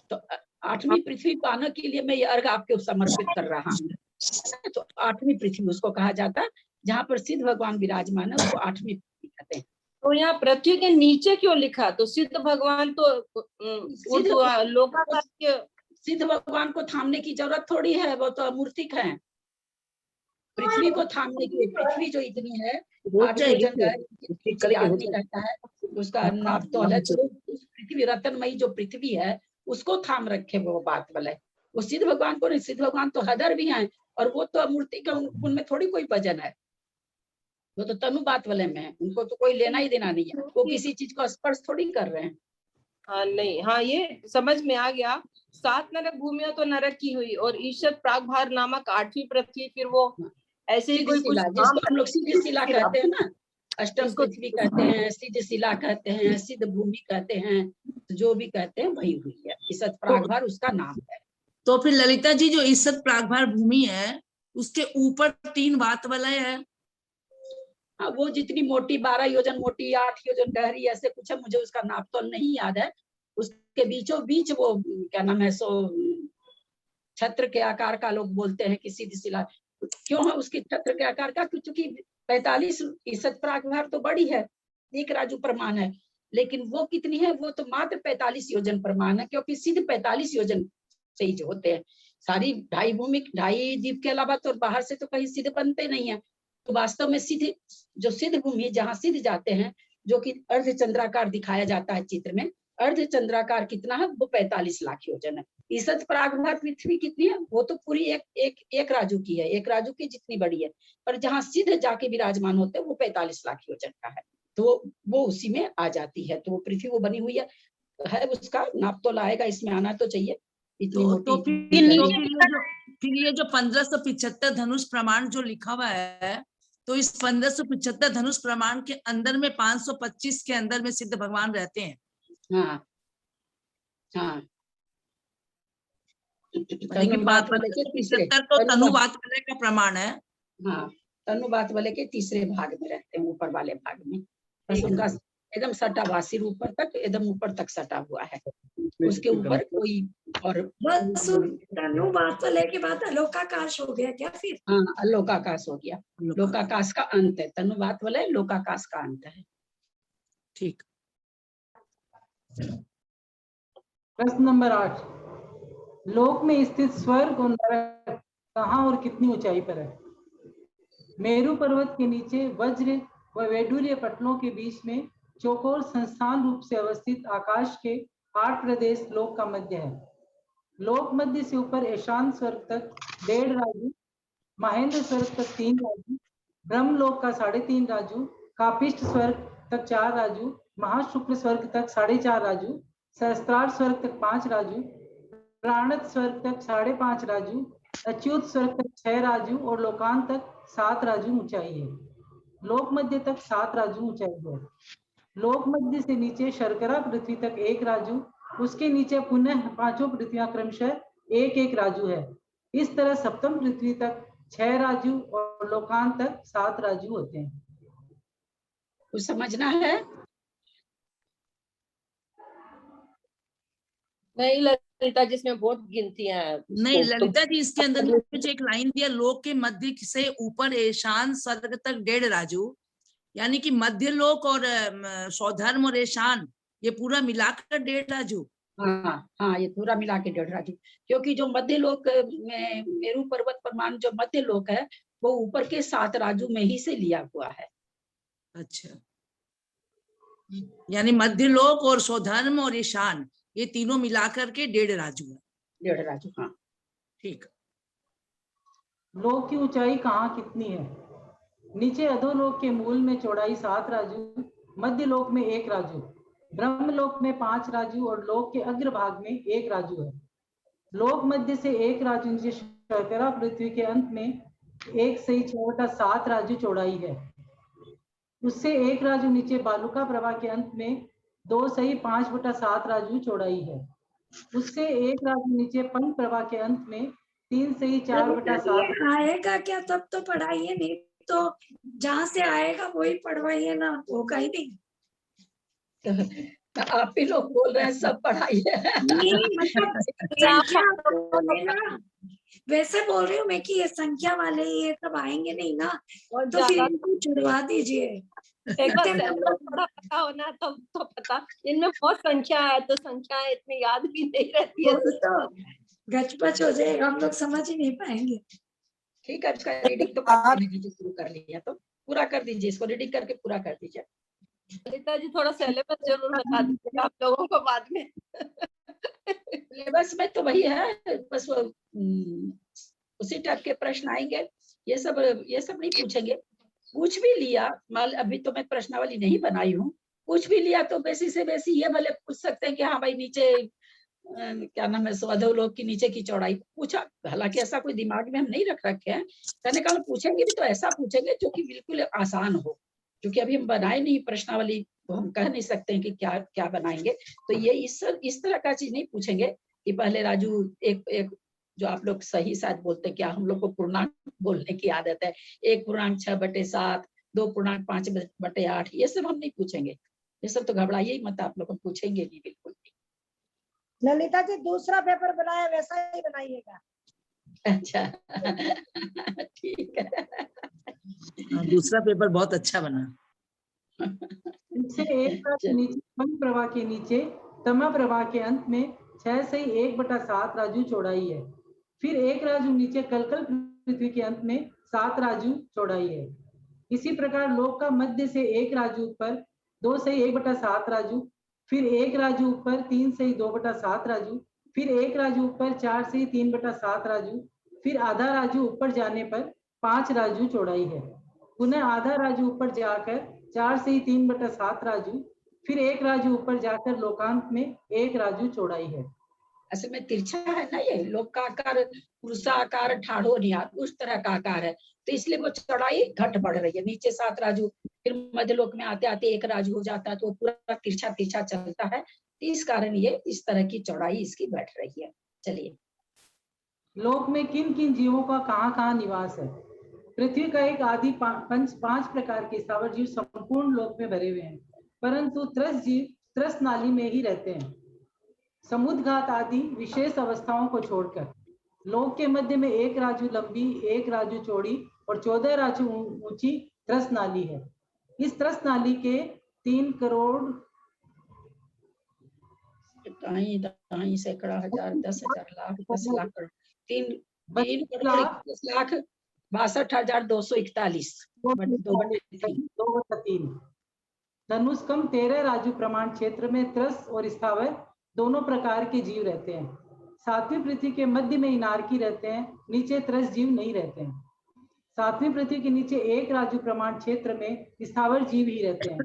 तो 8वीं पृथ्वी पाने के लिए मैं ये अर्घ आपके समर्पित कर रहा हूँ। तो 8वीं पृथ्वी उसको कहा जाता है, जहाँ पर सिद्ध भगवान विराजमान है उसको 8वीं पृथ्वी कहते हैं। तो यहाँ पृथ्वी के नीचे क्यों लिखा? तो सिद्ध भगवान तो लोकाकाश के, सिद्ध भगवान को थामने की जरूरत थोड़ी है, वो तो अमूर्तिक है। पृथ्वी को थामने की, पृथ्वी जो इतनी है 8 योजन का आदमी कहता है, उसका नाप तोल है, तो उस पृथ्वी रत्नमयी जो पृथ्वी है उसको थाम रखे वो बात वाला है। वो सिद्ध भगवान को नहीं, सिद्ध भगवान तो हदर भी हैं और वो तो मूर्ति का, उनमें थोड़ी कोई वजन है, वो तो तनु बात वाले में है, उनको तो कोई लेना ही देना नहीं है, वो किसी चीज को स्पर्श थोड़ी कर रहे हैं। हाँ नहीं, हाँ ये समझ में आ गया। 7 नरक भूमियां तो नरक की हुई, और ईशत प्रागभार नामक 8वीं पृथ्वी फिर वो ऐसे ही कोई कुछ जिसको हम लोग सिद्ध शिला कहते हैं ना, अष्टम पृथ्वी कहते हैं, सिद्ध शिला कहते हैं, सिद्ध भूमि कहते हैं, जो भी कहते हैं वही हुई है, ईशत प्रागभार उसका नाम है। तो फिर ललिता जी जो ईशत प्रागभार भूमि है उसके ऊपर 3 वात वलय है। हाँ, वो जितनी मोटी 12 योजन मोटी, 8 योजन गहरी, ऐसे कुछ है, मुझे उसका नाप तो नहीं याद है। उसके बीचों बीच वो क्या नाम है, सो छत्र के आकार का लोग बोलते हैं कि सिद्ध शिला क्यों है उसके छत्र के आकार का, क्योंकि 45 ईशत प्रागभार तो बड़ी है, 1 राजू प्रमाण है, लेकिन वो कितनी है, वो तो मात्र 45 योजन प्रमाण है, क्योंकि सिद्ध 45 योजन से ही जो होते हैं। सारी 2.5 भूमि 2.5 द्वीप के अलावा तो बाहर से तो कहीं सिद्ध बनते नहीं है। तो वास्तव में सिद्ध, जो सिद्ध भूमि जहाँ सिद्ध जाते हैं, जो कि अर्धचंद्राकार दिखाया जाता है चित्र में, अर्धचंद्राकार कितना है, वो 45 लाख योजन है। ईशत प्रागभार पृथ्वी कितनी है, वो तो पूरी एक राजू की है, 1 राजू की जितनी बड़ी है, पर जहाँ सिद्ध जाके विराजमान होते हैं वो 45 लाख योजन का है, तो वो उसी में आ जाती है। तो वो पृथ्वी वो बनी हुई है उसका नाप तो लाएगा, इसमें आना तो चाहिए इतनी तो मोटी। फिर ये जो 1575 धनुष प्रमाण जो लिखा हुआ है, तो इस 1575 धनुष प्रमाण के अंदर में 525 के अंदर में सिद्ध भगवान रहते हैं। हाँ हाँ, तनुवात वाले के 75 तो तनुवात वाले का प्रमाण है। हाँ, तनुवात वाले के तीसरे भाग में रहते हैं, ऊपर वाले भाग में, बस उनका एकदम सटा हुआ, सिर ऊपर तक एकदम ऊपर तक सटा हुआ है, उसके ऊपर कोई और बस तनुवात वाले के बाद अलोकाकाश हो गया क्या फिर? हाँ, लोकाकाश हो गया, लोकाकाश का अंत है, तनुवात वाले लोकाकाश का अंत है। ठीक। प्रश्न नंबर 8, लोक में स्थित स्वर्ग और नरक कहाँ और कितनी ऊंचाई पर है? मेरु पर्वत के नीचे वज्र व वैडूर्य पटलों के बीच में चौकोर संस्थान रूप से अवस्थित आकाश के 8 प्रदेश लोक का मध्य है। लोक मध्य से ऊपर ईशान स्वर्ग तक 1.5 राजू, महेंद्र स्वर्ग तक 3 राजू, ब्रह्मलोक का 3.5 राजू, कापिष्ट स्वर्ग तक 4 राजू, महाशुक्र स्वर्ग तक 4.5 राजू, सहस्त्रार स्वर्ग तक 5 राजू, प्राणत स्वर्ग तक 5.5 राजू, अच्युत स्वर्ग तक 6 राजू और लोकांत तक 7 राजू ऊंचाई है। लोक मध्य तक 7 राजू ऊंचाई है। लोक मध्य से नीचे शर्करा पृथ्वी तक 1 राजू, उसके नीचे पुनः 5 पृथ्वियां क्रमशः 1-1 राजू है। इस तरह सप्तम पृथ्वी तक 6 राजू और लोकांत तक 7 राजू होते हैं। कुछ समझना है? नहीं ललिता, जिसमें बहुत गिनतियां हैं। नहीं ललिता जी, इसके अंदर कुछ एक लाइन दिया, लोक के मध्य से ऊपर ईशान स्वर्ग तक 1.5 राजू, यानी कि मध्य लोक और सौधर्म और ईशान ये पूरा मिलाकर 1.5 राजू। हाँ हाँ, ये पूरा मिला के 1.5 राजू, क्योंकि जो मध्य लोक में मेरु पर्वत प्रमाण जो मध्य लोक है वो ऊपर के 7 राजू में ही से लिया हुआ है। अच्छा, यानी मध्य लोक और सौधर्म और ईशान ये तीनों मिलाकर के 1.5 राजू है। 1.5 राजू, हाँ ठीक। लोक की ऊंचाई कहाँ कितनी है? नीचे अधोलोक के मूल में चौड़ाई 7 राजू, मध्य लोक में 1 राजू, ब्रह्मलोक में 5 राजू और लोक के अग्रभाग में 1 राजू है। लोक मध्य से एक राजु नीचे शर्करा पृथ्वी के अंत में 1/6/7 राजु चौड़ाई है। उससे एक राजु नीचे बालुका प्रभा के अंत में 2/5/7 राजु चौड़ाई है। उससे एक राजु नीचे पंख प्रभा के अंत में 3/4/7 आएगा क्या तब तो पढ़ाइए, नहीं तो जहाँ से आएगा वही पढ़वाइए ना, होगा ही नहीं। आप ही लोग बोल रहे हैं सब पढ़ाई है। नहीं मतलब संख्या बोले ना, वैसे बोल रही हूँ मैं कि ये संख्या वाले ये सब आएंगे नहीं ना, तो फिर इनको छुड़वा दीजिए। एक बार थोड़ा पता होना तो पता, इनमें बहुत संख्या है तो संख्या इतनी याद भी नहीं रहती है। तो गचपच हो जाएगा, हम लोग समझ ही नहीं पाएंगे। ठीक है, इसका रीडिंग तो कर दीजिए, शुरू कर लिया तो पूरा कर दीजिए, इसको रीडिंग करके पूरा कर दीजिए। ललिता जी थोड़ा सिलेबस जरूर बता दीजिएगा आप लोगों को बाद में। सिलेबस में तो वही है, बस वो उसी टाइप के प्रश्न आएंगे। ये सब नहीं पूछेंगे। पूछ भी लिया, मान अभी तो मैं प्रश्नावली नहीं बनाई हूँ, पूछ भी लिया तो बेसी से बेसी ये भले पूछ सकते हैं कि हाँ भाई नीचे क्या नाम है स्वधव लोक की नीचे की चौड़ाई पूछा। हालांकि ऐसा कोई दिमाग में हम नहीं रख रखे हैं, कहने का पूछेंगे भी तो ऐसा पूछेंगे जो कि बिल्कुल आसान हो, क्योंकि अभी हम बनाए नहीं प्रश्नावली, तो हम कह नहीं सकते हैं कि क्या क्या बनाएंगे। तो ये इस तरह का चीज नहीं पूछेंगे कि पहले राजू एक जो आप लोग सही शायद बोलते हैं, क्या हम लोग को पूर्णांक बोलने की आदत है, 1/6/7, 2/5/8, ये सब हम नहीं पूछेंगे। ये सब तो घबराइए ही मत, आप लोग पूछेंगे नहीं, बिल्कुल नहीं। ललिता जी दूसरा पेपर बनाया वैसा ही बनाइएगा। अच्छा ठीक है। दूसरा पेपर बहुत अच्छा बना। इससे एक राजु नीचे पंख प्रभा के नीचे तमा प्रभा के अंत में 6/1/7 राजु चौड़ाई है। फिर एक राजु नीचे कलकल पृथ्वी के अंत में 7 राजु चौड़ाई है। इसी प्रकार लोक का मध्य से एक राजु ऊपर 2/1/7 राजु, फिर एक राजु ऊपर 3/2/7 राजु, फिर एक राजु ऊपर 4/3/7 राजु, फिर आधा राजु ऊपर जाने पर 5 राजु चौड़ाई है। पुनः आधा राजु ऊपर जाकर 4/3/7 राजु, फिर एक राजु ऊपर जाकर लोकांत में 1 राजु चौड़ाई है। असल में तिरछा है ना, ये लोक का आकार पुरुषाकार ठाढ़ो निहार उस तरह का आकार है, तो इसलिए वो चौड़ाई घट बढ़ रही है। नीचे 7 राजू, फिर मध्यलोक में आते आते 1 राजू हो जाता है, तो पूरा तिरछा तिरछा चलता है, इस कारण ये इस तरह की चौड़ाई इसकी बढ़ रही है। चलिए, लोक में किन किन जीवों का कहाँ निवास है? पृथ्वी का एक आदि 5 प्रकार के स्थावर जीव संपूर्ण लोक में भरे हुए हैं, परंतु त्रस जीव त्रस नाली में ही रहते हैं, समुद्रघात आदि विशेष अवस्थाओं को छोड़कर। लोक के मध्य में 1 राजु लंबी, 1 राजु चौड़ी और 14 राजु ऊंची त्रस नाली है। इस त्रस नाली के 3 करोड़ सैकड़ा, हजार, 10,000, लाख, 10 लाख, 3,62,241 2/3। धनुष कम 13 राजु प्रमाण क्षेत्र में त्रस और स्थावर दोनों प्रकार के जीव रहते हैं। 7वीं पृथ्वी के मध्य में इनारकी रहते हैं, नीचे त्रस जीव नहीं रहते हैं। 7वीं पृथ्वी के नीचे 1 राजु प्रमाण क्षेत्र में स्थावर जीव ही रहते हैं।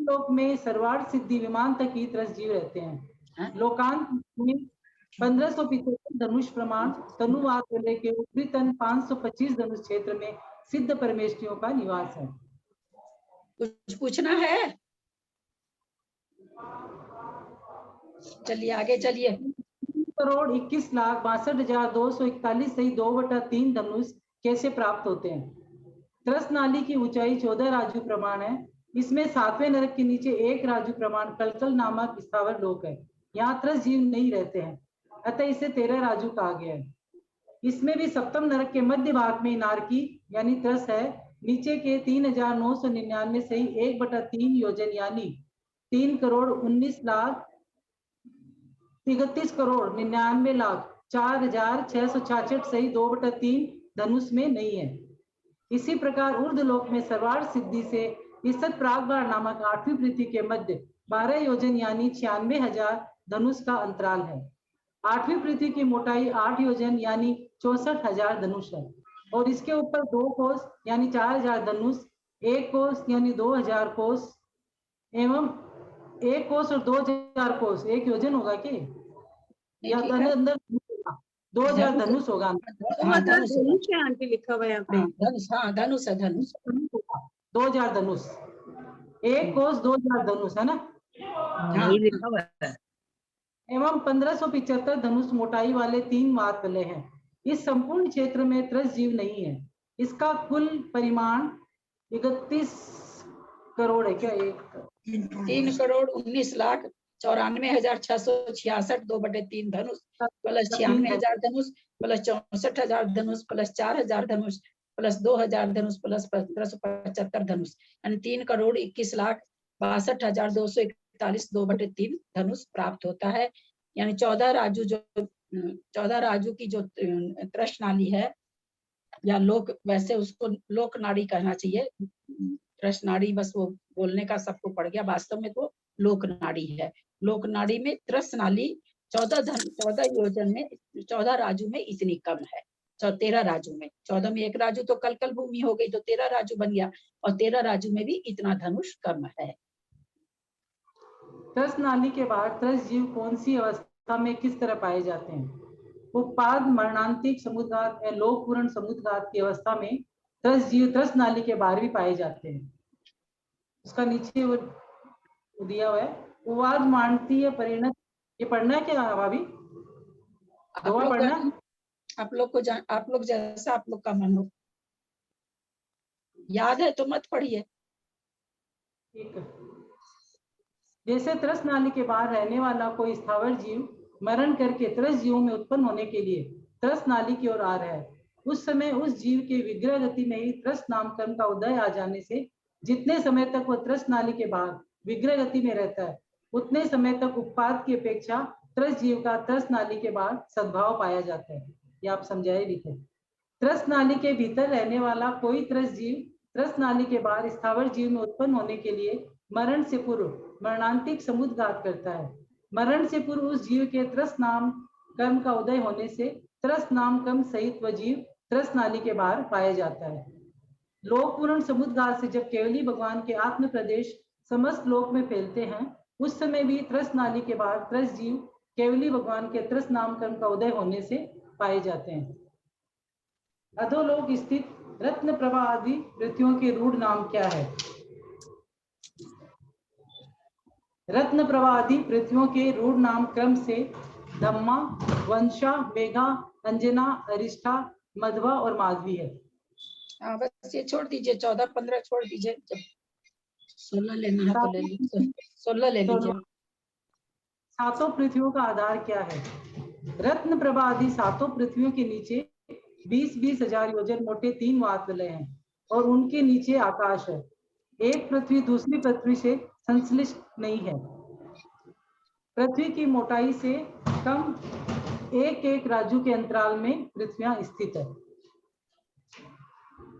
लोक में सर्वार्थ सिद्धि विमान तक ही त्रस जीव रहते हैं। लोकांत में 1575 धनुष प्रमाण तनुवाद वलय के ऊपरी तन 525 धनुष क्षेत्र में सिद्ध परमेष्ठियों का निवास है। कुछ पूछना है? चलिए आगे चलिए। 3,61,62,241 सही 2/3 धनुष कैसे प्राप्त होते हैं? त्रस नाली की ऊंचाई 14 राजु प्रमाण है। इसमें 7वें नरक के नीचे 1 राजु प्रमाण कलकल नामक स्थावर लोक है। यहाँ त्रस जीव नहीं रहते हैं, अतः इसे 13 राजु कहा गया है। इसमें भी 7वें नरक के मध्य भाग में नारकी यानी त्रस है। नीचे के 3,999 सही 1/3 योजन यानी 3,39,99,4,666 सही 2/3 धनुष में नहीं है। इसी प्रकार ऊर्ध्वलोक में सर्वार्थ सिद्धि से ईसत प्रागभार नामक 8वीं पृथ्वी के मध्य 12 योजन यानी 96,000 धनुष का अंतराल है। 8वीं पृथ्वी की मोटाई 8 योजन यानी 64,000 धनुष है और इसके ऊपर 2 कोस यानी 4,000 धनुष, 1 कोस यानी 2,000 कोस एवं 1 कोस और 2,000 कोस 1 योजन होगा कि या अंदर 2000 धनुष होगा। हाँ, धनुष होगा। आंटी लिखा हुआ है यहाँ पे। हाँ, धनुष, हाँ धनुष है, धनुष। 2000 धनुष, एक कोस 2000 धनुष है ना। हाँ, ये लिखा हुआ है। एवं 1575 धनुष मोटाई वाले 3 वात वलय हैं। इस संपूर्ण क्षेत्र में त्रस्त जीव नहीं है। इसका कुल परिमाण 31 करोड़ है क्या? 3,19,94,666 2/3 धनुष प्लस 96,000 धनुष प्लस 64,000 धनुष प्लस 4,000 धनुष प्लस 2,000 धनुष प्लस 1575 धनुष, यानी 3,61,62,241 2/3 धनुष प्राप्त होता है। यानी 14 राजू की जो त्रस्त नाली है, या लोक, वैसे उसको लोक नाड़ी कहना चाहिए, त्रस्त नाड़ी बस वो बोलने का सबको पड़ गया, वास्तव में तो लोक नाड़ी है। लोक नाड़ी में त्रस्त नाली 14 योजन में 14 राजू में इतनी कम है। 13 राजू में, 14 में 1 राजू तो कल भूमि हो गई, तो 13 राजू बन गया, और 13 राजू में भी इतना धनुष कम है। त्रस्त नाली के बाहर त्रस्त जीव कौन सी अवस्था में किस तरह पाए जाते हैं? उत्पाद मरणांतिक समुद्घात या लोक पूर्ण समुद्घात की अवस्था में त्रस्त जीव त्रस्त नाली के बाहर भी पाए जाते हैं। उसका नीचे वो दिया हुआ है, उवाद मानतीय परिणत। ये पढ़ना है क्या भाभी? दवा पढ़ना? आप लोग जैसा आप लोग का मन हो, याद है तो मत पढ़िए। ठीक है। जैसे त्रस्त नाली के बाहर रहने वाला कोई स्थावर जीव मरण करके त्रस्त जीवों में उत्पन्न होने के लिए त्रस्त नाली की ओर आ रहा है, उस समय उस जीव के विग्रह गति में ही त्रस्त नाम कर्म का उदय आ जाने से जितने समय तक वह त्रस्त नाली के बाहर विग्रह गति में रहता है, उतने समय तक उत्पाद की अपेक्षा त्रस्त जीव का त्रस्त नाली के बाहर सद्भाव पाया जाता है। ये आप समझाए लिखे। त्रस्त नाली के भीतर रहने वाला कोई त्रस्त जीव त्रस्त नाली के बाहर स्थावर जीव में उत्पन्न होने के लिए मरण से पूर्व मरणांतिक समुद्घात करता है। मरण से पूर्व उस जीव के त्रस्त नाम कर्म का उदय होने से त्रस्त नाम कर्म सहित वह जीव त्रस्त नाली के बाहर पाया जाता है। लोक पूर्ण समुद्घात से जब केवली भगवान के आत्म प्रदेश समस्त लोक में फैलते हैं, उस समय भी त्रस्त नाली के बाहर त्रस्त जीव केवली भगवान के त्रस्त नाम कर्म का उदय होने से पाए जाते हैं। अधोलोक स्थित रत्न प्रभा आदि पृथ्वियों के रूढ़ नाम क्या है? रत्न प्रभा आदि पृथ्वियों के रूढ़ नाम क्रम से धम्मा, वंशा, मेघा, अंजना, अरिष्ठा, मध्वा और माधवी है। हाँ, बस ये छोड़ दीजिए, 14-15 छोड़ दीजिए। जब 16 लेना है तो ले लीजिए, 16 ले लीजिए। सातों पृथ्वियों का आधार क्या है? रत्न प्रभा आदि सातों पृथ्वियों के नीचे 20-20 हजार योजन मोटे 3 वात वलय हैं और उनके नीचे आकाश है। एक पृथ्वी दूसरी पृथ्वी से संश्लिष्ट नहीं है। पृथ्वी की मोटाई से कम एक राजू के अंतराल में पृथ्वियां स्थित है।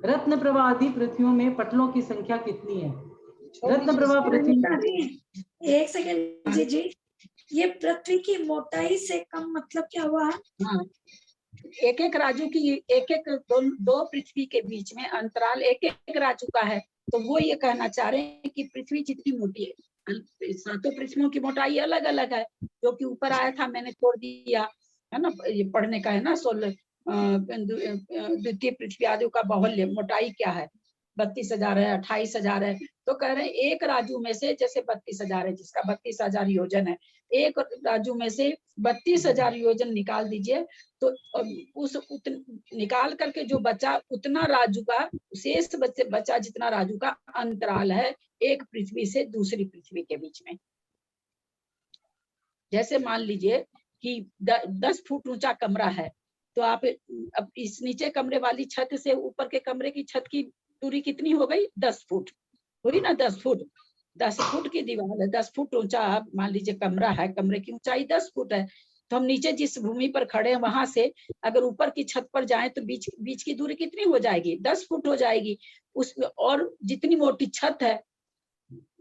रत्न प्रभा आदि पृथ्वियों में पटलों की संख्या कितनी है? रत्न प्रभा पृथ्वी, एक सेकंड जी, ये पृथ्वी की मोटाई से कम मतलब क्या हुआ? हाँ, एक राजू की दो पृथ्वी के बीच में अंतराल एक राजू का है, तो वो ये कहना चाह रहे हैं कि पृथ्वी जितनी मोटी है, सातों पृथ्वियों की मोटाई अलग अलग है। जो कि ऊपर आया था मैंने छोड़ दिया है ना, ये पढ़ने का है ना। 16 द्वितीय पृथ्वी आदि का बाहुल्य मोटाई क्या है? 32,000 है, 28,000 है। तो कह रहे हैं एक राजू में से, जैसे 32,000 है जिसका 32,000 योजन है, एक राजू में से 32,000 योजन निकाल दीजिए, तो निकाल करके जो बचा उतना राजू का शेष बचा जितना राजू का अंतराल है एक पृथ्वी से दूसरी पृथ्वी के बीच में। जैसे मान लीजिए कि 10 फुट ऊंचा कमरा है, तो आप अब इस नीचे कमरे वाली छत से ऊपर के कमरे की छत की दूरी कितनी हो गई? 10 फुट हुई ना। 10 फुट की दीवार है, 10 फुट ऊंचा मान लीजिए कमरा है, कमरे की ऊंचाई 10 फुट है, तो हम नीचे जिस भूमि पर खड़े हैं वहां से अगर ऊपर की छत पर जाएं तो बीच की दूरी कितनी हो जाएगी? 10 फुट हो जाएगी। उसमें और जितनी मोटी छत है,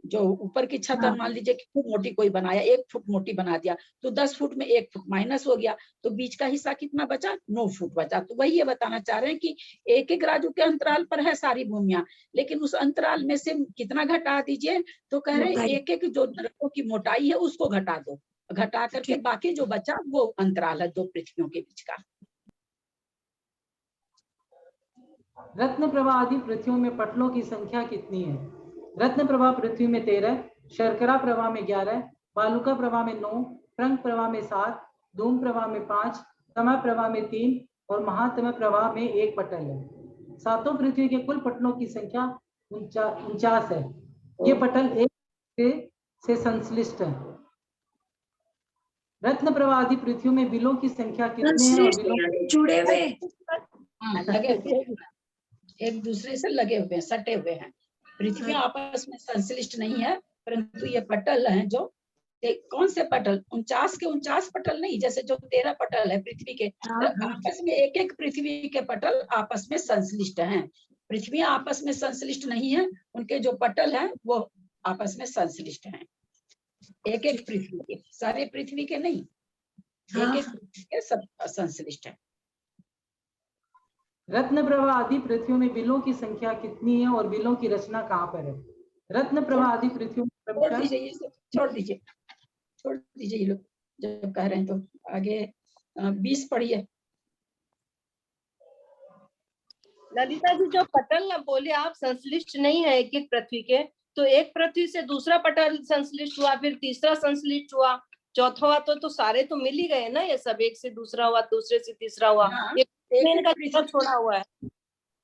जो ऊपर की छत मान लीजिए कि खूब मोटी कोई बनाया, 1 फुट मोटी बना दिया, तो 10 फुट में 1 फुट माइनस हो गया, तो बीच का हिस्सा कितना बचा? 9 फुट बचा। तो वही ये बताना चाह रहे हैं कि एक राजू के अंतराल पर है सारी भूमियां, लेकिन उस अंतराल में से कितना घटा दीजिए? तो कह रहे हैं एक जो नरकों की मोटाई है उसको घटा दो, घटा करके बाकी जो बचा वो अंतराल है 2 पृथ्वियों के बीच का। रत्न प्रभा आदि पृथ्वियों में पटलों की संख्या कितनी है? रत्न प्रभा पृथ्वी में 13, शर्करा प्रभा में 11, बालुका प्रभा में 9, प्रंग प्रभा में 7, धूम प्रभा में 5, तमः प्रभा में 3 और महातम प्रभा में 1 पटल है। सातों पृथ्वी के कुल पटलों की संख्या 49 है। ये पटल एक से संश्लिष्ट है। रत्न प्रभा आदि पृथ्वियों में बिलों की संख्या कितनी है? और बिलों जुड़े हुए, हाँ, लगे हुए, एक दूसरे से लगे हुए हैं, सटे हुए हैं। पृथ्वी आपस में संश्लिष्ट नहीं है, परंतु ये पटल हैं जो कौन से पटल, 49 के 49 पटल नहीं, जैसे जो 13 पटल है पृथ्वी के, आपस में एक एक पृथ्वी के पटल आपस में संश्लिष्ट हैं। पृथ्वी आपस में संश्लिष्ट नहीं है, उनके जो पटल हैं वो आपस में संश्लिष्ट हैं। एक एक पृथ्वी के, सारे पृथ्वी के नहीं, एक एक पृथ्वी के सब संश्लिष्ट है। रत्न प्रभा आदि पृथ्वियों में बिलों की संख्या कितनी है और बिलों की रचना कहाँ पर है? रत्न प्रभा आदि पृथ्वियों में छोड़ दीजिए ये सब, छोड़ दीजिए ये लोग जब कह रहे हैं तो आगे 20 पढ़िए। ललिता जी, जो पटल ना बोले आप संश्लिष्ट नहीं है एक एक पृथ्वी के, तो एक पृथ्वी से दूसरा पटल संश्लिष्ट हुआ, फिर तीसरा संश्लिष्ट हुआ, चौथा हुआ, तो सारे तो मिल ही गए ना, ये सब एक से दूसरा हुआ, दूसरे से तीसरा हुआ, एक छोड़ा हुआ है।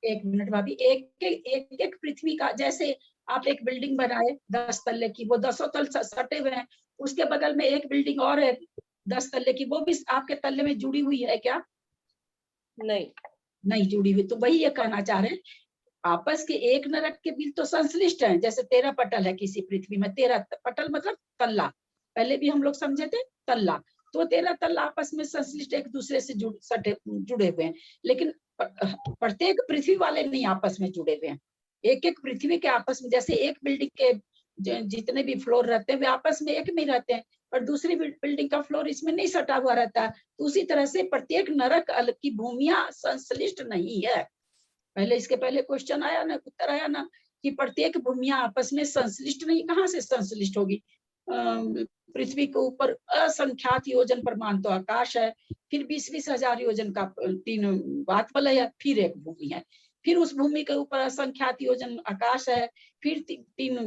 एक मिनट भाभी, एक पृथ्वी का, जैसे आप एक बिल्डिंग बनाए 10 तल्ले की, वो 10 तल सटे हुए हैं, उसके बगल में एक बिल्डिंग और है 10 तल्ले की, वो भी आपके तल्ले में जुड़ी हुई है क्या? नहीं जुड़ी हुई। तो वही ये कहना चाह रहे हैं, आपस के एक नरक के बिल तो संश्लिष्ट हैं। जैसे 13 पटल है किसी पृथ्वी में, 13 पटल मतलब तल्ला, पहले भी हम लोग समझे थे तल्ला, तो 13 तल्ला आपस में संश्लिष्ट एक दूसरे से जुड़े हुए हैं। लेकिन प्रत्येक पृथ्वी वाले नहीं आपस में जुड़े हुए हैं, एक एक पृथ्वी के आपस में, जैसे एक बिल्डिंग के जितने भी फ्लोर रहते हैं वे आपस में एक में रहते हैं, और दूसरी बिल्डिंग का फ्लोर इसमें नहीं सटा हुआ रहता है। तो उसी तरह से प्रत्येक नरक की भूमिया संश्लिष्ट नहीं है। पहले इसके पहले क्वेश्चन आया ना, उत्तर आया ना कि प्रत्येक भूमिया आपस में संश्लिष्ट नहीं, कहाँ से संश्लिष्ट होगी? पृथ्वी के ऊपर असंख्यात योजन प्रमाण तो आकाश है, फिर 20-20 हजार योजन का 3 वातवलय है, फिर एक भूमि है, फिर उस भूमि के ऊपर असंख्यात योजन आकाश है, फिर 3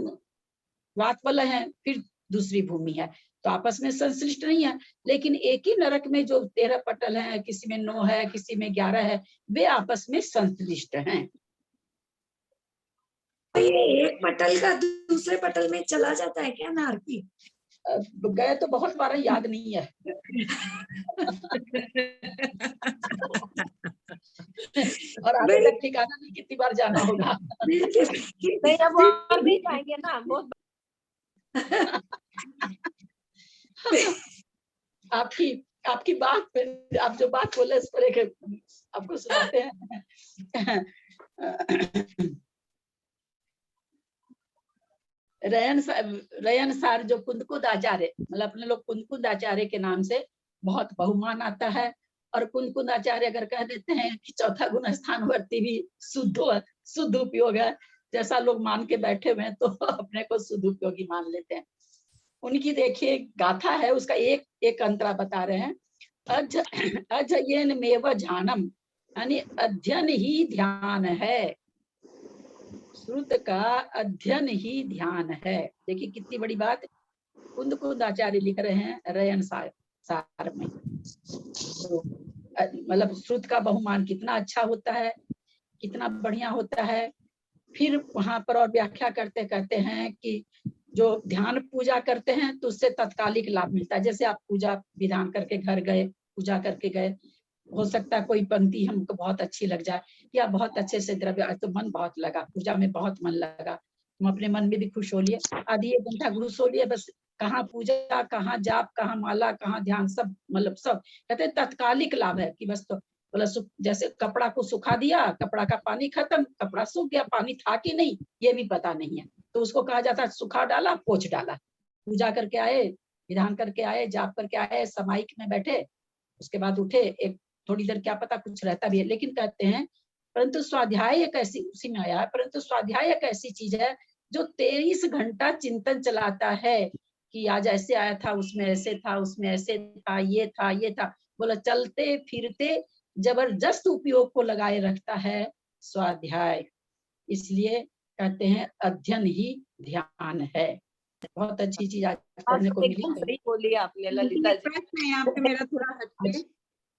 वातवलय है, फिर दूसरी भूमि है, तो आपस में संश्लिष्ट नहीं है। लेकिन एक ही नरक में जो 13 पटल है, किसी में 9 है, किसी में 11 है, वे आपस में संश्लिष्ट हैं। ये एक पटल का दूसरे पटल में चला जाता है क्या नारकी? गए तो बहुत बार, याद नहीं है। और आगे तक ठिकाना नहीं कितनी बार जाना होगा। नहीं, अब और भी जाएंगे ना बहुत। आपकी बात पे, आप जो बात बोले इस पर एक आपको सुनाते हैं। रयन सार जो कुंदकुद आचार्य, मतलब अपने लोग कुंदकुद आचार्य के नाम से बहुत बहुमान आता है, और कुंदकुद आचार्य अगर कह देते हैं कि चौथा गुण स्थान वर्ती भी शुद्ध उपयोग है, जैसा लोग मान के बैठे हुए हैं, तो अपने को शुद्ध उपयोगी मान लेते हैं। उनकी देखिए गाथा है, उसका एक अंतरा बता रहे हैं। अध्ययन मेव ध्यानम, यानी अध्ययन ही ध्यान है, श्रुत का अध्ययन ही ध्यान है। देखिए कितनी बड़ी बात कुंद आचार्य लिख रहे हैं रयन सार में। तो मतलब श्रुत का बहुमान कितना अच्छा होता है, कितना बढ़िया होता है। फिर वहां पर और व्याख्या करते कहते हैं कि जो ध्यान पूजा करते हैं तो उससे तत्कालिक लाभ मिलता है। जैसे आप पूजा विधान करके घर गए, पूजा करके गए, हो सकता है कोई पंक्ति हमको बहुत अच्छी लग जाए, या बहुत अच्छे से द्रव्य, आज तो मन बहुत लगा, पूजा में बहुत मन लगा, तुम अपने मन में भी खुश हो लिए, आधी 1 घंटा घुस हो लिए, बस कहाँ पूजा, कहाँ जाप, कहाँ माला, कहाँ ध्यान, सब मतलब सब कहते हैं तत्कालिक लाभ है कि बस तो बोला जैसे कपड़ा को सुखा दिया, कपड़ा का पानी खत्म, कपड़ा सूख गया, पानी था कि नहीं ये भी पता नहीं है, तो उसको कहा जाता है सुखा डाला, पोंछ डाला। पूजा करके आए, विधान करके आए, जाप करके आए, समाइक में बैठे, उसके बाद उठे, एक थोड़ी देर क्या पता कुछ रहता भी है, लेकिन कहते हैं परंतु स्वाध्याय एक ऐसी, उसी में आया है, परंतु स्वाध्याय एक ऐसी चीज है जो 23 घंटा चिंतन चलाता है कि आज ऐसे आया था, उसमें ऐसे था, उसमें ऐसे था, ये था, ये था, बोला चलते फिरते जबरदस्त उपयोग को लगाए रखता है, स्वाध्याय, इसलिए कहते हैं अध्ययन ही ध्यान है। बहुत अच्छी चीज आज पढ़ने को मिली। एकदम सही बोली आपने ललिता जी। प्रश्न है यहाँ पे मेरा थोड़ा हटके।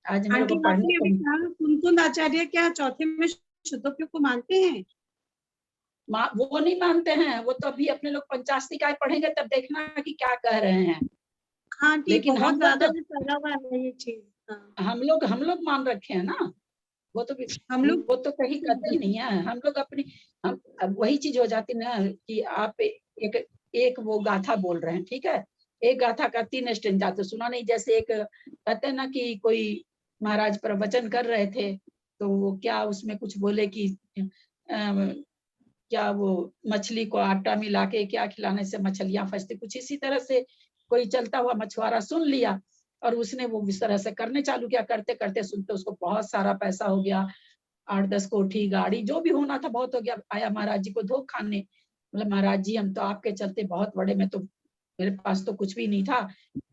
आज मेरे आंटी को पढ़ने आपने को अभी कहा कुंकुंद आचार्य क्या चौथे में शुद्धोपयोग को मानते हैं? वो नहीं मानते हैं, वो तो अभी अपने लोग पंचास्तिकाय पढ़ेंगे तब देखना कि क्या कह रहे हैं। हाँ आंटी, लेकिन बहुत हम ज्यादा लोग फैला हुआ है ये चीज। हाँ। हम लोग मान रखे हैं ना, वो तो हम लोग वो तो कहीं करते ही नहीं है। हम लोग अपनी हम अब वही चीज हो जाती ना कि आप एक वो गाथा बोल रहे हैं, ठीक है, एक गाथा का 3 स्टेंजा तो सुना नहीं। जैसे एक कहते हैं ना कि कोई महाराज प्रवचन कर रहे थे तो वो क्या उसमें कुछ बोले कि क्या वो मछली को आटा मिला के क्या खिलाने से मछलियां फंसती, कुछ इसी तरह से कोई चलता हुआ मछुआरा सुन लिया और उसने वो इस तरह से करने चालू किया। करते करते सुनते उसको बहुत सारा पैसा हो गया, 8-10 कोठी गाड़ी जो भी होना था बहुत हो गया। आया महाराज जी को धोख खाने, मतलब महाराज जी हम तो आपके चलते बहुत बड़े, में तो मेरे पास तो कुछ भी नहीं था,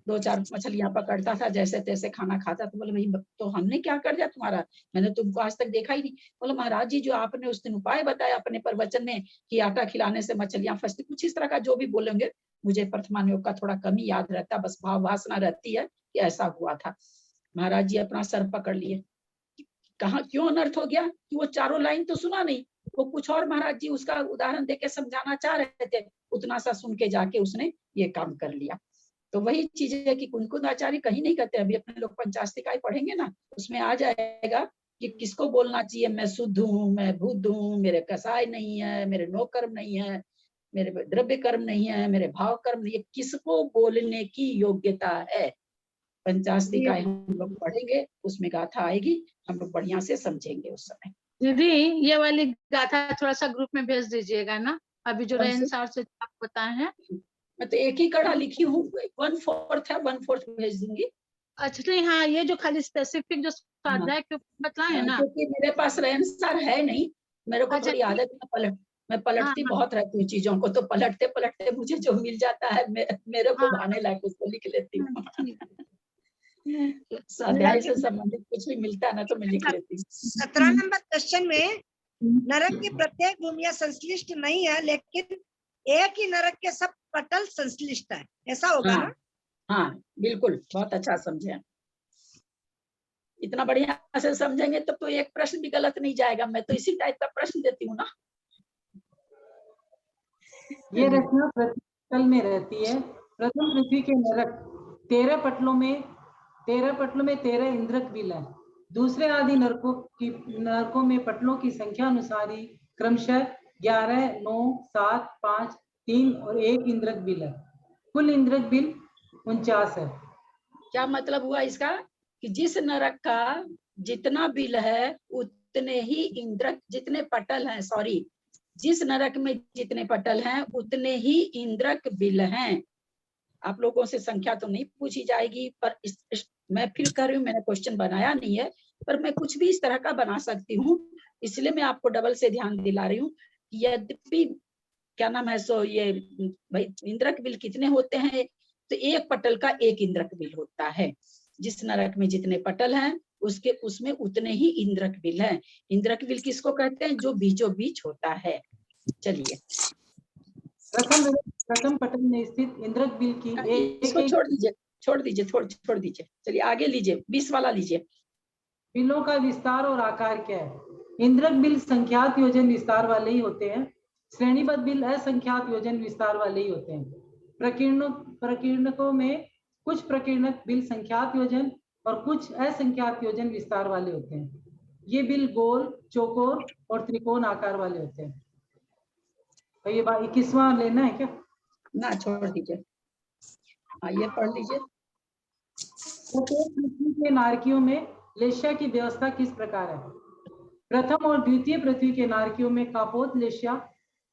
2-4 मछलियां पकड़ता था, जैसे तैसे खाना खाता। तो बोले भाई तो हमने क्या कर दिया तुम्हारा, मैंने तुमको आज तक देखा ही नहीं। बोले महाराज जी जो आपने उस दिन उपाय बताया अपने प्रवचन में कि आटा खिलाने से मछलियां फंसती, कुछ इस तरह का जो भी बोलेंगे, मुझे प्रथमान योग का थोड़ा कम ही याद रहता, बस भाव वासना रहती है कि ऐसा हुआ था। महाराज जी अपना सर पकड़ लिए, कहाँ क्यों अनर्थ हो गया कि वो चारों लाइन तो सुना नहीं, वो कुछ और महाराज जी उसका उदाहरण देके समझाना चाह रहे थे, उतना सा सुन के जाके उसने ये काम कर लिया। तो वही चीज है कि कुंकुंद आचार्य कहीं नहीं कहते, अभी अपने लोग पंचास्तिकाय पढ़ेंगे ना उसमें आ जाएगा कि किसको बोलना चाहिए मैं शुद्ध हूँ, मैं बुद्ध हूँ, मेरे कसाय नहीं है, मेरे नो कर्म नहीं है, मेरे द्रव्य कर्म नहीं है, मेरे भाव कर्म नहीं है, किसको बोलने की योग्यता है। पंचास्तिकाय हम लोग पढ़ेंगे, उसमें गाथा आएगी, हम लोग बढ़िया से समझेंगे उस समय। दीदी ये वाली गाथा थोड़ा सा ग्रुप में भेज दीजिएगा ना, अभी जो रहनसार से आप बताए हैं। मैं तो एक ही कड़ा लिखी हूँ, 1/4 है, 1/4 भेज दूंगी। अच्छा नहीं, हाँ ये जो खाली स्पेसिफिक जो स्वाध्याय के ऊपर बताए हैं ना, क्योंकि मेरे पास रहनसार है नहीं, मेरे को थोड़ी आदत है, मैं पलटती बहुत रहती हूँ चीजों को, तो पलटते पलटते मुझे जो मिल जाता है मेरे को भाने लायक उसको लिख लेती हूँ। स्वाध्याय से संबंधित कुछ भी मिलता है ना तो मैं लिख लेती हूँ। 17 नंबर क्वेश्चन में नरक की प्रत्येक भूमिया संश्लिष्ट नहीं है, लेकिन एक ही नरक के सब पटल संश्लिष्ट है, ऐसा होगा ना? हाँ बिल्कुल, बहुत अच्छा समझे, इतना बढ़िया से समझेंगे तब तो एक प्रश्न भी गलत नहीं जाएगा। मैं तो इसी टाइप का प्रश्न देती हूँ ना। ये रचना पटल में रहती है। प्रथम पृथ्वी के नरक 13 पटलों में 13 इंद्रक बिल है। दूसरे आदि नरकों में पटलों की संख्या अनुसार ही क्रमशः 11, 9, 7, 5, 3 और 1 इंद्रक बिल है। कुल इंद्रक बिल 49 है। क्या मतलब हुआ इसका कि जिस नरक का जितना बिल है उतने ही इंद्रक, जितने पटल हैं, सॉरी, जिस नरक में जितने पटल हैं उतने ही इंद्रक बिल हैं। आप लोगों से संख्या तो नहीं पूछी जाएगी, पर मैं फिर कह रही हूँ, मैंने क्वेश्चन बनाया नहीं है, पर मैं कुछ भी इस तरह का बना सकती हूँ, इसलिए मैं आपको डबल से ध्यान दिला रही हूँ। यद्यपि क्या नाम है सो ये भाई इंद्रक बिल कितने होते हैं, तो एक पटल का 1 इंद्रक बिल होता है। जिस नरक में जितने पटल हैं उसमें उतने ही इंद्रक बिल है। इंद्रक बिल किसको कहते हैं, जो बीचों बीच होता है। चलिए प्रथम पटल में स्थित इंद्रक बिल की इसको छोड़ दीजिए, चलिए आगे लीजिए, 20 वाला लीजिए। बिलों का विस्तार और आकार क्या है? इंद्रक बिल संख्यात योजन विस्तार वाले ही होते हैं। श्रेणीबद्ध बिल असंख्यात योजन विस्तार वाले ही होते हैं। प्रकीर्णकों में कुछ प्रकीर्णक बिल संख्यात योजन और कुछ असंख्यात योजन विस्तार वाले होते हैं। ये बिल गोल, चौकोर और त्रिकोण आकार वाले होते हैं। तो ये 21वां लेना है क्या? ना छोड़ दीजिए, ये पढ़ लीजिए। पृथ्वी के नारकियों में लेश्या की व्यवस्था किस प्रकार है? प्रथम और द्वितीय पृथ्वी के नारकियों में कापोत लेश्या,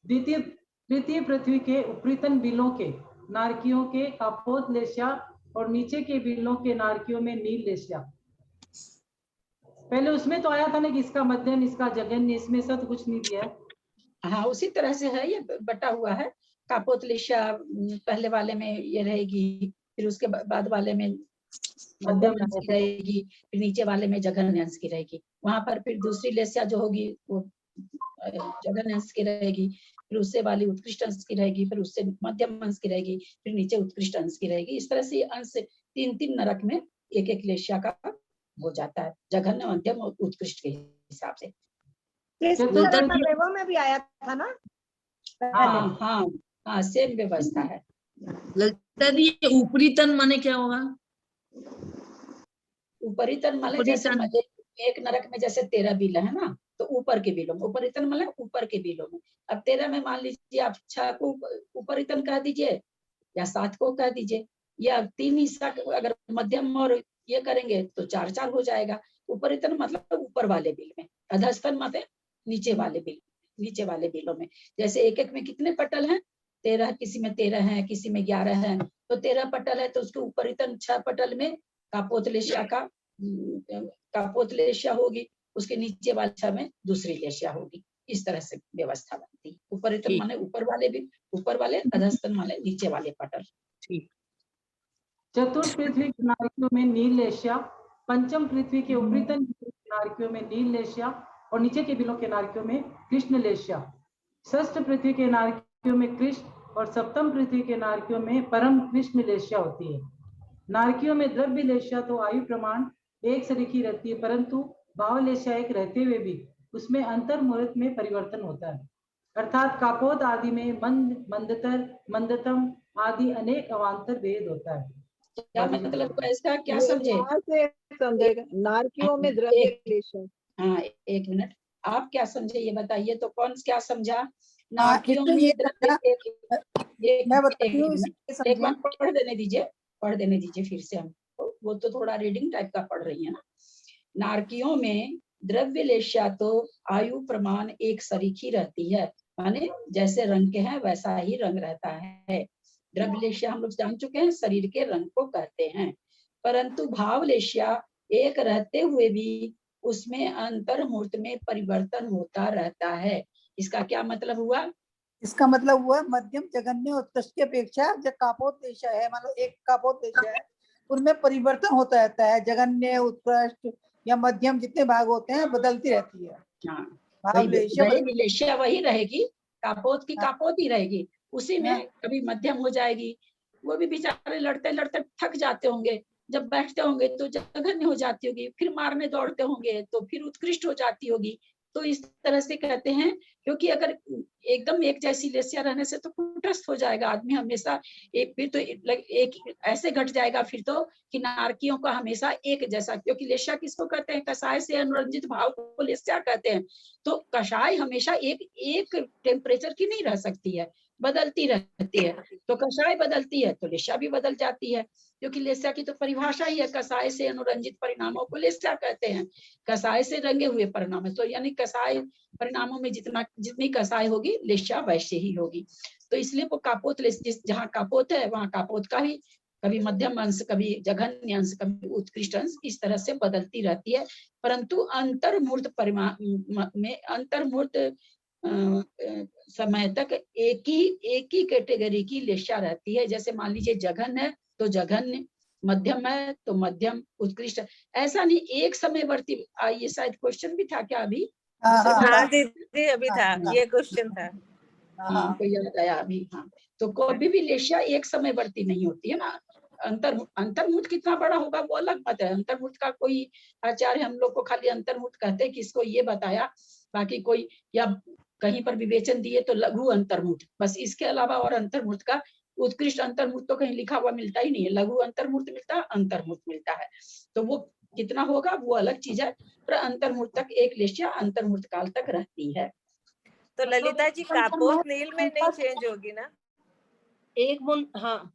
तृतीय पृथ्वी के उपरीतन बिलों के नारकियों के कापोत लेश्या और नीचे के बिलों के नारकियों में नील लेश्या। पहले उसमें तो आया था ना कि इसका मध्यम, इसका जघन्य, इसमें सब कुछ नहीं दिया है। हाँ उसी तरह से है, ये बटा हुआ है। कापोत लेश्या पहले वाले में ये रहेगी, फिर उसके बाद वाले में मध्यम अंश की रहेगी, फिर नीचे वाले में जघन्य अंश की रहेगी। वहां पर फिर दूसरी लेस्या जो होगी वो जघन्य अंश की रहेगी, फिर उससे वाली उत्कृष्ट अंश की रहेगी, फिर उससे मध्यम अंश की रहेगी, फिर नीचे उत्कृष्ट अंश की रहेगी। इस तरह से अंश 3-3 नरक में एक लेशिया का हो जाता है, जघन्य, मध्यम और उत्कृष्ट के हिसाब से। वैभव में भी आया था ना? हाँ हाँ हाँ, सेम व्यवस्था है। ललिता दी, ये ऊपरी तन माने क्या होगा? ऊपरी तन माने जैसे एक नरक में जैसे 13 बिल है ना, तो ऊपर के बिलों में ऊपरी तन माने ऊपर के बिलों में। अब 13 में मान लीजिए आप 6 को ऊपरी तन कह दीजिए या 7 को कह दीजिए, या 3 हिस्सा अगर मध्यम और ये करेंगे तो 4-4 हो जाएगा। ऊपरी तन मतलब ऊपर वाले बिल में, अधस्तन मतलब नीचे वाले बिल, नीचे वाले बिलों में। जैसे एक में कितने पटल हैं? 13, किसी में 13 है, किसी में 11 है, तो 13 पटल है तो उसके ऊपरी तन 6 पटल में कापोत लेशिया का कापोत लेशिया होगी, उसके नीचे वाले 6 में दूसरी लेशिया होगी। इस तरह से व्यवस्था बनती है। ऊपरी तन माने ऊपर वाले बिल, ऊपर वाले, अधस्तन माने नीचे वाले पटल। ठीक। चतुर्थ पृथ्वी की नारियों में नील लेशिया, पंचम पृथ्वी के ऊपरी तन की नारियों में नील लेशिया और नीचे के बिलों के नारियों में कृष्ण लेशिया, षष्ठ पृथ्वी के नारियों में कृष्ण और सप्तम पृथ्वी के नारियों में परम कृष्ण लेशिया होती है। नारकियों में द्रव्य लेशिया तो आयु प्रमाण एक सरीखी रहती है, परंतु भाव लेशिया एक रहते हुए भी उसमें अंतर मुहूर्त में परिवर्तन होता है। अर्थात कापोत आदि में मंद, मंदतर, मंदतम आदि अनेक अवान्तर भेद होता है। क्या मतलब इसका क्या समझे? नारकियों में द्रव्य लेशिया। हाँ, एक मिनट, आप क्या समझे ये बताइए तो। कौन क्या समझा? नारकियों में द्रव्य, एक बार पढ़ देने दीजिए फिर से हमको, वो तो थोड़ा रीडिंग टाइप का पढ़ रही है ना। नारकियों में द्रव्य लेशिया तो आयु प्रमाण एक सरीखी रहती है, माने जैसे रंग के हैं वैसा ही रंग रहता है। द्रव्य लेशिया हम लोग जान चुके हैं, शरीर के रंग को कहते हैं, परंतु भाव लेशिया एक रहते हुए भी उसमें अंतर मुहूर्त में परिवर्तन होता रहता है। इसका क्या मतलब हुआ? इसका मतलब हुआ मध्यम, जघन्य, उत्कृष्ट की अपेक्षा जब कापोत लेशिया है, मान लो एक कापोत लेशिया है, उनमें परिवर्तन होता रहता है। जघन्य, उत्कृष्ट या मध्यम जितने भाग होते हैं बदलती रहती है। भाव लेशिया वही रहेगी, कापोत की कापोत ही रहेगी, उसी में कभी मध्यम हो जाएगी। वो भी बेचारे लड़ते लड़ते थक जाते होंगे, जब बैठते होंगे तो जघन्य हो जाती होगी, फिर मारने दौड़ते होंगे तो फिर उत्कृष्ट हो जाती होगी। तो इस तरह से कहते हैं, क्योंकि अगर एकदम एक जैसी लेशिया रहने से तो कुटस्थ हो जाएगा आदमी हमेशा। फिर तो एक ऐसे घट जाएगा फिर तो कि नारकियों का हमेशा एक जैसा, क्योंकि लेशिया किसको कहते हैं? कसाय से अनुरंजित भाव को लेशिया कहते हैं। तो कसाय हमेशा एक टेम्परेचर की नहीं रह सकती है, बदलती रहती है। तो कसाय बदलती है तो लेशिया भी बदल जाती है, क्योंकि लेशिया की तो परिभाषा ही है, कसाय से अनुरंजित परिणामों को लेशिया कहते हैं। कसाय से रंगे हुए परिणाम, तो यानी कसाय परिणामों में जितनी कसाय होगी लेशिया वैसे ही होगी। तो इसलिए वो कापोत, जहाँ कापोत है वहाँ कापोत का भी कभी मध्यम अंश, कभी जघन्य अंश, कभी उत्कृष्ट अंश, इस तरह से बदलती रहती है। परंतु अंतर्मूर्त परिमाण में, अंतर्मूर्त समय तक एक ही कैटेगरी की लेशिया रहती है। जैसे मान लीजिए जघन्य है तो जघन्य, मध्यम है तो मध्यम, उत्कृष्ट, ऐसा नहीं एक समयवर्ती। ये शायद क्वेश्चन भी था क्या अभी? दीदी अभी था, ये क्वेश्चन था। हाँ, कोई याद आया अभी। हाँ, तो कोई भी लेशिया एक समयवर्ती नहीं होती है ना। अंतर्मुठ कितना बड़ा होगा वो अलग बात है। अंतर्मुठ का कोई आचार्य हम लोग को खाली अंतर्मुठ कहते हैं, किसको ये बताया, बाकी कोई या कहीं पर विवेचन दिए तो लघु अंतर्मुठ, बस इसके अलावा और अंतर्मुठ का उत्कृष्ट अंतर्मुठ तो कहीं लिखा हुआ मिलता ही नहीं है। लघु अंतर्मुठ मिलता है, अंतर्मुठ मिलता है, तो वो कितना होगा वो अलग चीज है। पर अंतर्मुठ तक एक लेशिया अंतर्मुठ काल तक रहती है। तो ललिता जी कापोत नील में नहीं चेंज होगी ना? एक बूंद, हाँ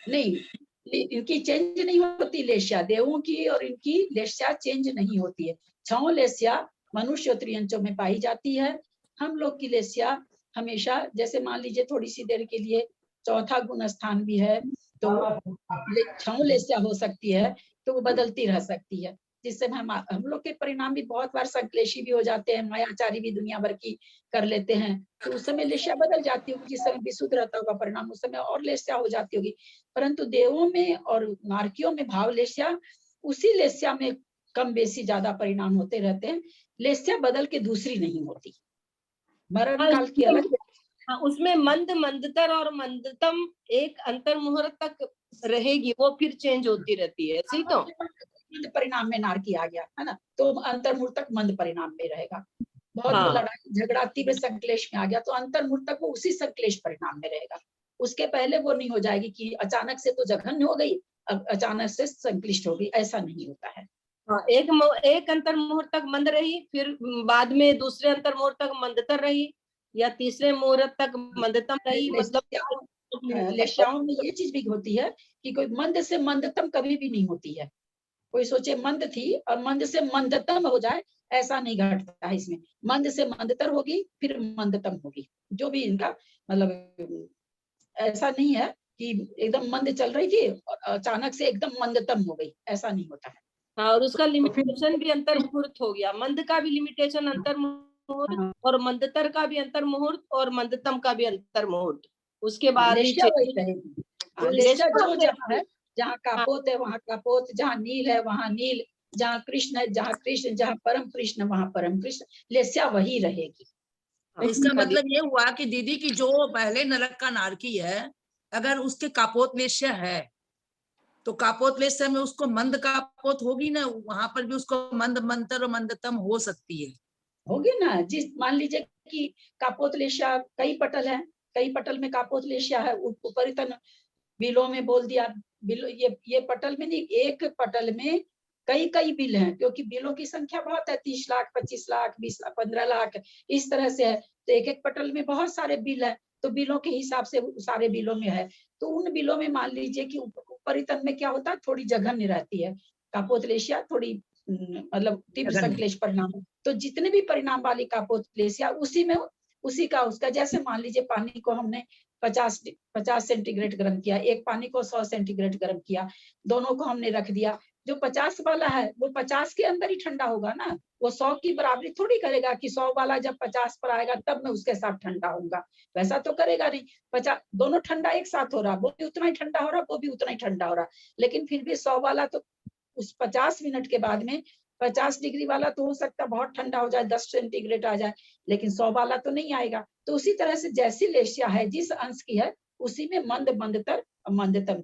नहीं, इनकी चेंज नहीं होती लेशिया, देवों की और इनकी लेशिया चेंज नहीं होती है। 6 लेशिया मनुष्य और त्रियंचों में पाई जाती है। हम लोग की लेशिया हमेशा, जैसे मान लीजिए थोड़ी सी देर के लिए चौथा गुण स्थान भी है तो 6 लेशिया हो सकती है, तो वो बदलती रह सकती है, जिससे हम लोग के परिणाम भी बहुत बार संक्लेशी भी हो जाते हैं, मायाचारी भी दुनिया भर की कर लेते हैं, तो उस समय लेशिया बदल जाती होगी। जिस समय विशुद्ध रहता होगा परिणाम उस समय और लेशिया हो जाती होगी। परंतु देवों में और नारकियों में भाव लेशिया, उसी लेशिया में कम बेसी ज्यादा परिणाम होते रहते हैं। लेशिया बदल के दूसरी नहीं होती, मरण काल की अलग। हाँ, उसमें मंद, मंदतर और मंदतम एक अंतर मुहूर्त तक रहेगी, वो फिर चेंज होती रहती है। सी तो मंद परिणाम में नारकी आ गया है ना, तो अंतर्मुहूर्त तक मंद परिणाम में रहेगा। बहुत हाँ। लड़ाई झगड़ा तीव्र संक्लेश में आ गया तो अंतर्मुहूर्त तक वो उसी संक्लेश परिणाम में रहेगा। उसके पहले वो नहीं हो जाएगी कि अचानक से तो जघन्य हो गई, अब अचानक से संक्लिष्ट हो गई, ऐसा नहीं होता है। हाँ, एक अंतर मुहूर्त तक मंद रही, फिर बाद में दूसरे अंतर मुहूर्त तक मंदतर रही, या तीसरे मुहूर्त तक मंदतम रही। मतलब लेख्याओं में ये चीज भी होती है कि कोई मंद से मंदतम कभी भी नहीं होती है। कोई सोचे मंद थी और मंद से मंदतम हो जाए, ऐसा नहीं घटता है इसमें। मंद से मंदतर होगी, फिर मंदतम होगी। जो भी इनका मतलब ऐसा नहीं है कि एकदम मंद चल रही थी और अचानक से एकदम मंदतम हो गई, ऐसा नहीं होता है। हाँ, और उसका लिमिटेशन भी अंतर मुहूर्त हो गया। मंद का भी लिमिटेशन अंतर मुहूर्त, और मंदतर का भी अंतर मुहूर्त, और मंदतम का भी अंतर मुहूर्त। उसके बाद ही लेश्या वही रहेगी। लेश्या जो जहाँ है, जहाँ कापोत है वहाँ कापोत, जहाँ नील है वहाँ नील, जहाँ कृष्ण है जहाँ कृष्ण, जहाँ परम कृष्ण वहाँ परम कृष्ण, लेश्या वही रहेगी। इसका मतलब ये हुआ कि दीदी की जो पहले नरक का नारकी है, अगर उसके कापोत लेश्या है तो कापोत लेश्या में उसको मंद कापोत होगी ना, वहां पर भी उसको मंद मंतर और मंदतम हो सकती है। होगी ना। जिस मान लीजिए कि कापोत लेश्या कई पटल है, कई पटल में कापोत लेश्या है, उपरितन बिलों में बोल दिया। बिल ये पटल में नहीं, एक पटल में कई कई बिल हैं, क्योंकि बिलों की संख्या बहुत है, 30 लाख 25 लाख 20 लाख 15 लाख इस तरह से है। तो एक एक पटल में बहुत सारे बिल है, तो बिलों के हिसाब से सारे बिलों में है। तो उन बिलों में मान लीजिए कि उपरितन में क्या होता है, थोड़ी जघन्य रहती है कापोत लेश्या, थोड़ी मतलब तीव्र संक्लेश परिणाम। तो जितने भी परिणाम वाली कापोत लेश्या उसी में उसी का उसका, जैसे मान लीजिए पानी को हमने 50 सेंटीग्रेड गर्म किया, एक पानी को 100 सेंटीग्रेड गर्म किया, दोनों को हमने रख दिया। जो 50 वाला है वो 50 के अंदर ही ठंडा होगा ना, वो 100 की बराबरी थोड़ी करेगा कि 100 वाला जब 50 पर आएगा तब मैं उसके साथ ठंडा होऊंगा, वैसा तो करेगा नहीं। 50 दोनों ठंडा एक साथ हो रहा, वो भी उतना ही ठंडा हो रहा, वो भी उतना ही ठंडा हो रहा, लेकिन फिर भी 100 वाला तो उस 50 मिनट के बाद में 50 डिग्री वाला तो हो सकता है बहुत ठंडा हो जाए, 10 सेंटीग्रेड आ जाए, लेकिन 100 वाला तो नहीं आएगा। तो उसी तरह से जैसी लेश्या है जिस अंश की है उसी में मंद मंदतर मंदतम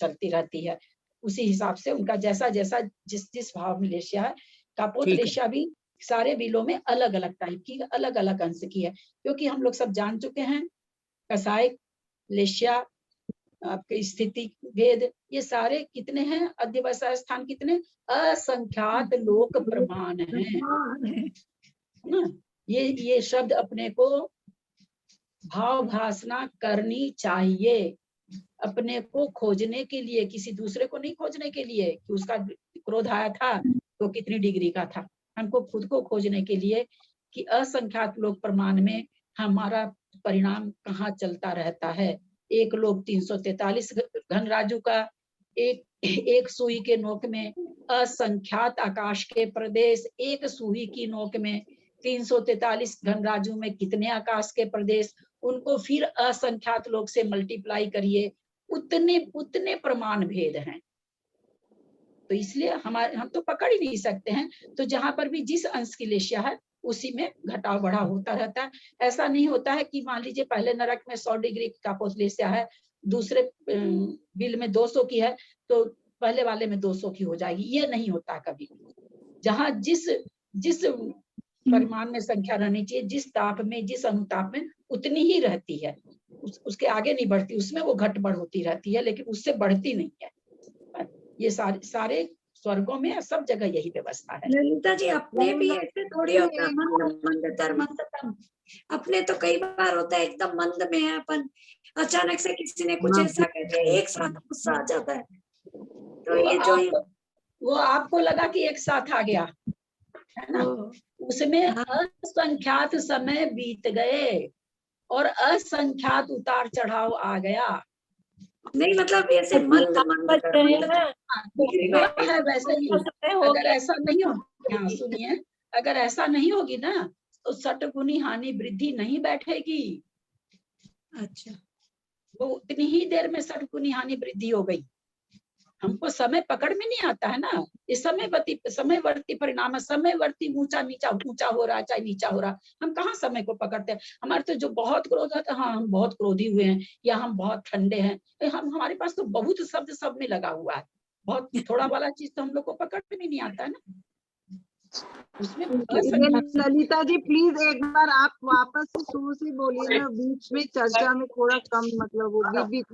चलती रहती है। उसी हिसाब से उनका जैसा जैसा जिस जिस भाव में लेश्या है। कापोत लेश्या भी सारे बिलों में अलग अलग टाइप की, अलग अलग अंश की है, क्योंकि हम लोग सब जान चुके हैं कसाय लेश्या आपके स्थिति भेद ये सारे कितने हैं, अध्यवसाय स्थान कितने असंख्यात लोक प्रमाण हैं ना। ये शब्द अपने को भाव भासना करनी चाहिए, अपने को खोजने के लिए, किसी दूसरे को नहीं खोजने के लिए कि उसका क्रोध आया था तो कितनी डिग्री का था। हमको खुद को खोजने के लिए कि असंख्यात लोक प्रमाण में हमारा परिणाम कहाँ चलता रहता है। एक लोग 343 घन राजू का एक सुई के नोक में, असंख्यात आकाश के प्रदेश एक सुई की नोक में, 343 घन राजू में कितने आकाश के प्रदेश, उनको फिर असंख्यात लोग से मल्टीप्लाई करिए, उतने उतने प्रमाण भेद हैं। तो इसलिए हम तो पकड़ ही नहीं सकते हैं। तो जहां पर भी जिस अंश की लेश्या है उसी में घटाव बढ़ा होता रहता है। ऐसा नहीं होता है कि मान लीजिए पहले नरक में 100 डिग्री का कापोत लेश्या है, दूसरे बिल में 200 की है तो पहले वाले में 200 की हो जाएगी, ये नहीं होता कभी। जहां जिस परिमाण में संख्या रहनी चाहिए, जिस ताप में जिस अनुताप में उतनी ही रहती है, उसके आगे नहीं बढ़ती, उसमें वो घट बढ़ होती रहती है, लेकिन उससे बढ़ती नहीं है। ये सारे स्वर्गों में सब जगह यही व्यवस्था है। ललिता जी अपने भी ऐसे थोड़ी होता है मंद मंदतर मंदतम, अपने तो कई बार होता है एकदम मंद में है अपन, अचानक से किसी ने कुछ ऐसा कह दिया एक साथ गुस्सा आ जाता है। तो ये जो वो आपको लगा कि एक साथ आ गया है ना, उसमें असंख्यात समय बीत गए और असंख्यात उतार चढ़ाव आ गया। नहीं मतलब ऐसे मंद मंद है वैसे ही। अगर ऐसा नहीं हो, हाँ सुनिए, अगर ऐसा नहीं होगी ना तो सटगुनी हानि वृद्धि नहीं बैठेगी। अच्छा, वो उतनी ही देर में सटगुनी हानि वृद्धि हो गई। हमको समय पकड़ में नहीं आता है ना। ये समयवर्ती परिणाम है। समयवर्ती ऊंचा नीचा ऊंचा हो रहा चाहे नीचा हो रहा, हम कहाँ समय को पकड़ते हैं। हमारे तो जो बहुत क्रोध होता है, हाँ हम बहुत क्रोधी हुए हैं या हम बहुत ठंडे हैं, हमारे पास तो बहुत शब्द सब में लगा हुआ है। बहुत थोड़ा वाला चीज तो हम लोग को पकड़ में नहीं आता है ना। उसमें ललिता जी प्लीज एक बार आप वापस से शुरू से बोलिए ना, बीच में चर्चा में थोड़ा कम मतलब वो बीच